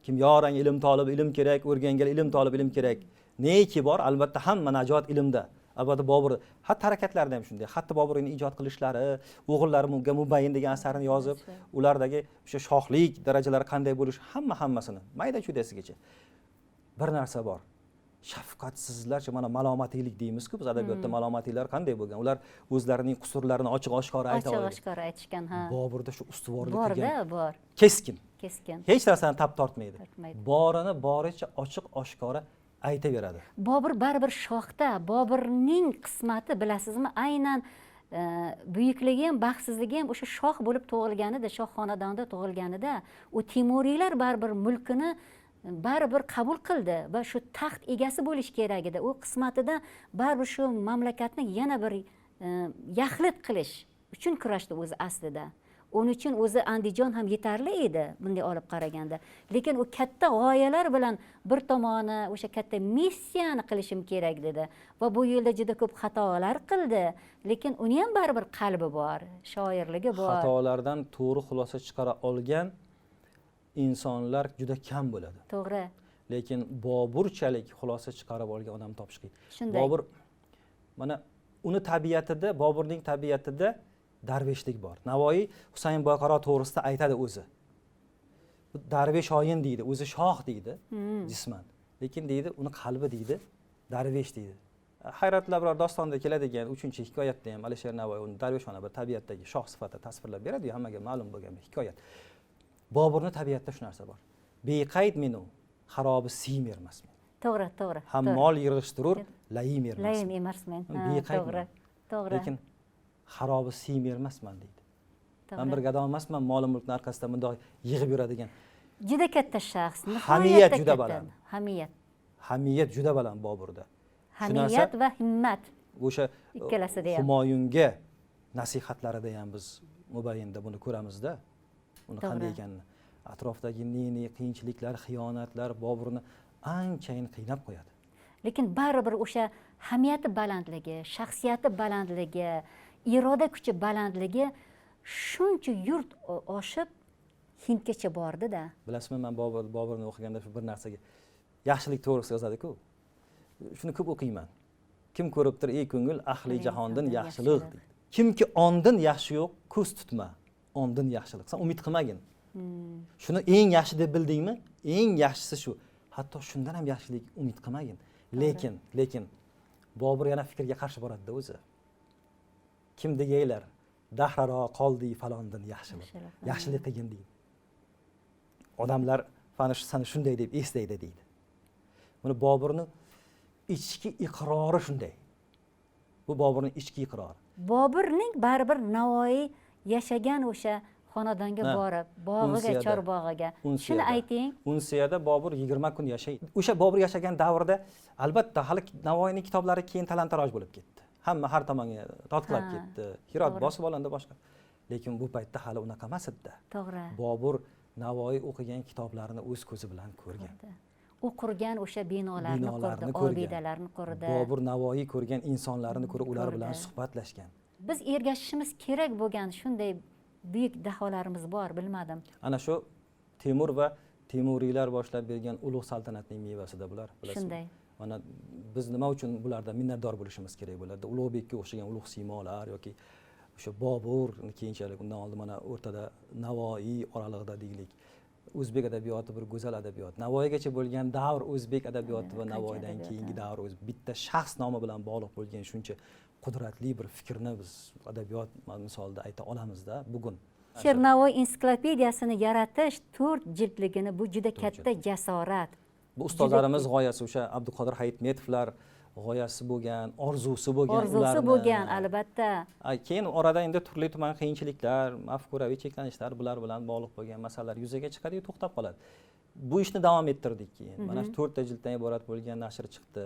[SPEAKER 2] Kim yorang ilm tolibi ilm kerak, o'rgangan ilm tolibi ilm kerak. Neki bor? Albatta hamma najot ilmda. Albatta Bobur xat harakatlarida ham shunday. Hatto Boburning ijod qilishlari, o'g'illari unga Mubayyin degan asarini yozib, ulardagi o'sha shohlik darajalari qanday bo'lishi hammasini mayda-chuydaisigacha. Bir narsa bor. Shafqatsizlarcha mana malomatiylik deymiz-ku, biz adabiyotda malomatiylar qanday bo'lgan? Ular o'zlarining qusurlarini ochiq-oshkora ayta oladi.
[SPEAKER 1] Ochiq-oshkora aytishgan, ha.
[SPEAKER 2] Boburda shu ustuvorlik
[SPEAKER 1] bor.
[SPEAKER 2] Keskin. Hech narsani tap tortmaydi. Borini boricha ochiq-oshkora aytaveradi.
[SPEAKER 1] Bobur baribir shohda. Boburning qismati bilasizmi? Aynan buyukligi ham, baxtsizligi ham o'sha shoh bo'lib tug'ilganida, shoh xonadonida tug'ilganida, u Temuriylar baribir mulkini baribir qabul qildi va shu taxt egasi bo'lish kerak edi. U qismatida baribir shu mamlakatni yana bir yaxlit qilish uchun kurashdi o'zi aslida. Onun uchun o'zi Andijon ham yetarli edi bunday olib qaraganda. Lekin u katta g'oyalar bilan bir tomoni o'sha katta missiyani qilishim kerak dedi va bu yo'lda juda ko'p xatolar qildi. Lekin uni ham baribir qalbi bor, shoirligi bor.
[SPEAKER 2] Xatolardan to'g'ri xulosa chiqara olgan insonlar juda kam bo'ladi.
[SPEAKER 1] To'g'ri.
[SPEAKER 2] Lekin Boburchalik xulosa chiqarib olgan odam topish qiyin.
[SPEAKER 1] Shunday.
[SPEAKER 2] Bobur mana uni tabiatida, Boburning tabiatida darveshlik bor. Navoiy Husayn Boyqaro to'g'risida aytadi o'zi. Bu darvesh-oyin deydi, o'zi shoh deydi, jisman. Lekin deydi, uni qalbi deydi, darvesh deydi. Hayratlar biror dostonda keladigan 3-hikoyatda ham Alisher Navoiy uni darveshona bir tabiatdagi shoh sifatida tasvirlab beradi, hammaga ma'lum bo'lgan bir hikoyat. Boburning tabiatida shu narsa bor. Beqayd menu, xarobi siymermasmen.
[SPEAKER 1] To'g'ri.
[SPEAKER 2] Hammol yig'ishtirur, layim ermasmen.
[SPEAKER 1] Layim emasmen. To'g'ri.
[SPEAKER 2] Lekin xarobi siymermasman deydi. Men bir gado emasman, mol mulkni orqasidan bundoq yig'ib yuradigan.
[SPEAKER 1] Juda katta shaxs.
[SPEAKER 2] Hamiyat juda baland. Hamiyat juda baland Boburda.
[SPEAKER 1] Hamiyat va himmat.
[SPEAKER 2] O'sha
[SPEAKER 1] ikkalasida ham.
[SPEAKER 2] Humoyunga nasihatlarida ham biz Mubayyinda buni ko'ramizda. Uni qanday ekanini. Atrofdagi qiyinchiliklar, xiyonatlar Boburni anchayin qiynab qo'yadi.
[SPEAKER 1] Lekin baribir o'sha hamiyati balandligi, shaxsiyati balandligi, iroda kuchi balandligi shuncha yurt oshib Hindgacha bordi-da.
[SPEAKER 2] Bilasizmi, men Boburni o'qiganda shu bir narsaga yaxshilik to'g'risida yozadi-ku. Shuni ko'p o'qiyman. Kim ko'ribdir, ey ko'ngil, ahli jahondan yaxshilik deydi. Kimki ondin yaxshi yo'q, ko'z tutma. Ondin yaxshilik. Sen umid qilmagin. Shuni eng yaxshi deb bildingmi? Eng yaxshisi shu. Hatto shundan ham yaxshilik umid qilmagin. Lekin Bobur yana fikrga qarshi boradi-da o'zi. Kim degaylar, dahraro qoldi falondan yaxshilik. Yaxshilik qilgin deydi. Odamlar sana shunday deb eslaydi deydi. Buni Boburning ichki iqrori shunday. Bu Boburning ichki iqrori.
[SPEAKER 1] Boburning baribir Navoiy yashagan o'sha xonadonga borib, bog'iga, chorbog'iga. Shuni ayting.
[SPEAKER 2] Unsiyada Bobur 20 kun yashaydi. O'sha Bobur yashagan davrda albatta hali Navoiyning kitoblari keyin talon-taroj bo'lib ketdi. Hamma har tomonga tortilib ketdi. Hirot bosib olindi boshqa. Lekin bu paytda hali unaqa emas edi.
[SPEAKER 1] To'g'ri.
[SPEAKER 2] Bobur Navoiy o'qigan kitoblarini o'z ko'zi bilan ko'rgan.
[SPEAKER 1] U qurgan o'sha binolarni ko'rdi, obidalarni ko'rdi.
[SPEAKER 2] Bobur Navoiy ko'rgan insonlarni ko'rib, ular bilan suhbatlashgan.
[SPEAKER 1] Biz ergashishimiz kerak bo'lgan shunday buyuk daholarimiz bor, bilmadim.
[SPEAKER 2] Ana shu Temur va Temuriylar boshlab bergan ulug' saltanatning mevasida bular, bilasizmi?
[SPEAKER 1] Shunday.
[SPEAKER 2] Mana biz nima uchun bulardan minnatdor bo'lishimiz kerak bo'ladi? Ulug'bekka o'xshagan ulug' siymolar yoki o'sha Bobur, keyinchalik undan oldin mana o'rtada Navoiy oralig'ida deylik. O'zbek adabiyoti bir go'zal adabiyot. Navoiygacha bo'lgan davr o'zbek adabiyoti va Navoiydan keyingi davr bitta shaxs nomi bilan bog'liq bo'lgan shuncha qudratli bir fikrni biz adabiyot misolida ayta olamizda bugun.
[SPEAKER 1] Sher Navoiy ensiklopediyasini yaratish 4 jildligini bu juda katta jasorat.
[SPEAKER 2] Bu ustozlarimiz g'oyasi o'sha Abduqodir Hayitmetovlar g'oyasi bo'lgan, orzusi bo'lgan ularning.
[SPEAKER 1] Orzusi bo'lgan, albatta.
[SPEAKER 2] Keyin orada endi turli tuman qiyinchiliklar, mafkuraviy cheklanishlar bular bilan bog'liq bo'lgan masalalar yuzaga chiqadi-yu, to'xtab qoladi. Bu ishni davom ettirdik keyin. Mana shu 4 ta jilddan iborat bo'lgan nashr chiqdi.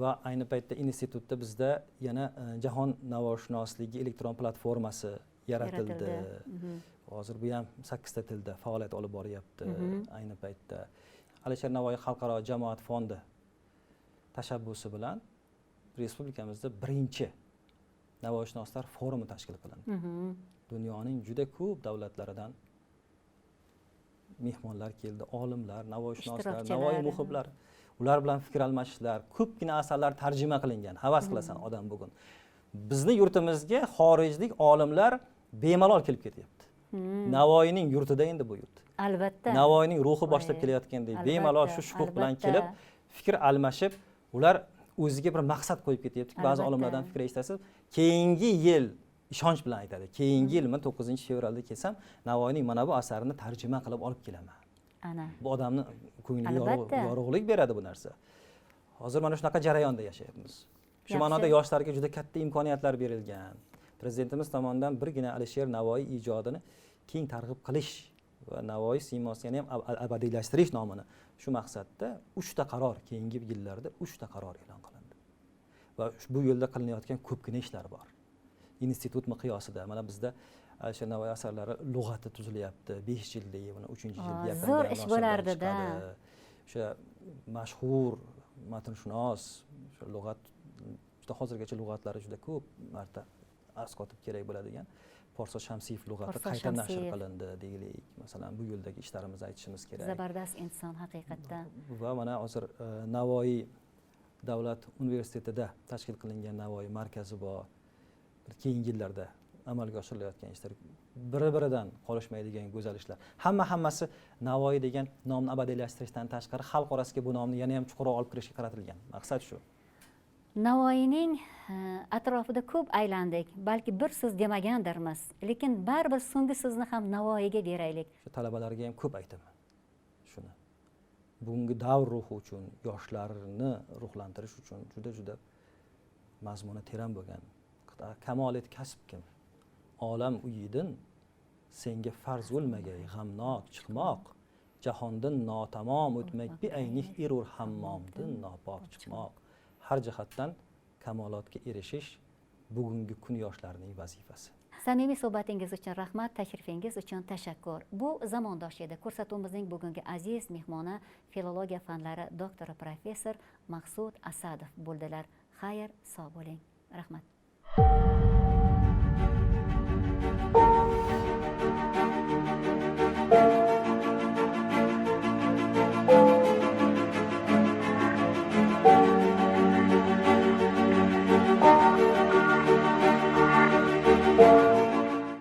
[SPEAKER 2] va ayni paytda institutda bizda yana jahon navoshunosligi elektron platformasi yaratildi. Hozir bu ham 8 ta tilda faoliyat olib boryapti ayni paytda. Alisher Navoiy xalqaro jamoat fondi tashabbusi bilan respublikamizda birinchi navoiyshunoslar forumi tashkil qilindi. Dunyoning juda ko'p davlatlaridan mehmonlar keldi, olimlar, navoiyshunoslar, Navoiy muhiblar. Ular bilan fikr almashishlar, ko'pgina asarlar tarjima qilingan. Havas qilasan odam bugun. Bizni yurtimizga xorijlik olimlar bemalol kelib ketyapti. Navoiyning yurtida endi bu yurt.
[SPEAKER 1] Albatta.
[SPEAKER 2] Navoiyning ruhi boshlab kelayotgandek bemalol shu shukuh bilan kelib fikr almashib, ular o'ziga bir maqsad qo'yib ketyapti. Ba'zi olimlardan fikr eshitasiz, keyingi yil ishonch bilan aytadi. Keyingi yil men 9-fevralda kelsam, Navoiyning mana bu asarini tarjima qilib olib kelaman. Ana. Bu odamni ko'ngliga yorug'lik beradi bu narsa. Hozir mana shunaqa jarayonda yashayapmiz. Shu ma'noda yoshlarga juda katta imkoniyatlar berilgan. Prezidentimiz tomonidan birgina Alisher Navoiy ijodini keng targ'ib qilish va Navoiy siymosini ham abadiylashtirish nomini shu maqsadda 3 ta qaror, keyingi yillarda 3 ta qaror e'lon qilindi. Va bu yo'lda qilinayotgan ko'pgina ishlar bor. Institut miqyosida mana bizda Alisher Navoiy asarlari lug'ati tuzilyapti. 5 jildagi, buni 3-jildi yaqinda.
[SPEAKER 1] Zo'r ish bo'lardi-da.
[SPEAKER 2] O'sha mashhur matnshunos, o'sha lug'at juda hozirgacha lug'atlari juda ko'p marta as-kotib kerak bo'ladigan Porso Shamsiyev lug'ati qayta nashr qilindi deylik. Masalan, bu yo'ldagi ishlarimizni aytishimiz kerak.
[SPEAKER 1] Zabardast inson haqiqatdan.
[SPEAKER 2] Va mana hozir Navoiy davlat universitetida tashkil qilingan Navoiy markazi bor. Keyingi yillarda amalga oshirilayotgan ishlar biri-biridan qolishmaydigan go'zal ishlar. Hammasi Navoiy degan nomni abadiylashtirishdan tashqari xalq orasiga bu nomni yana ham chuqurroq olib kirishga qaratilgan. Maqsad shu.
[SPEAKER 1] Navoiyning atrofida ko'p aylandik. Balki bir so'z demagandirmiz, lekin baribir so'nggi so'zni ham Navoiyga beraylik.
[SPEAKER 2] Shu talabalarga ham ko'p aytaman. Shuni. Bugungi davr ruhi uchun, yoshlarni ruhlantirish uchun juda mazmuni teran bo'lgan. Kamolat kasb kim? Olam uyidin senga farz bo'lmagay g'amnoq chiqmoq. Jahondan notamom o'tmak bi aynih erur hammomdan nopok chiqmoq. Har jihatdan kamolotga erishish bugungi kun yoshlarining vazifasi.
[SPEAKER 1] Samimiy suhbatingiz uchun rahmat, tashrifingiz uchun tashakkur. Bu zamondosh edi. Ko'rsatuvimizning bugungi aziz mehmoni filologiya fanlari doktori professor Maqsud Asadov bo'ldilar. Xayr, sog' bo'ling. Rahmat.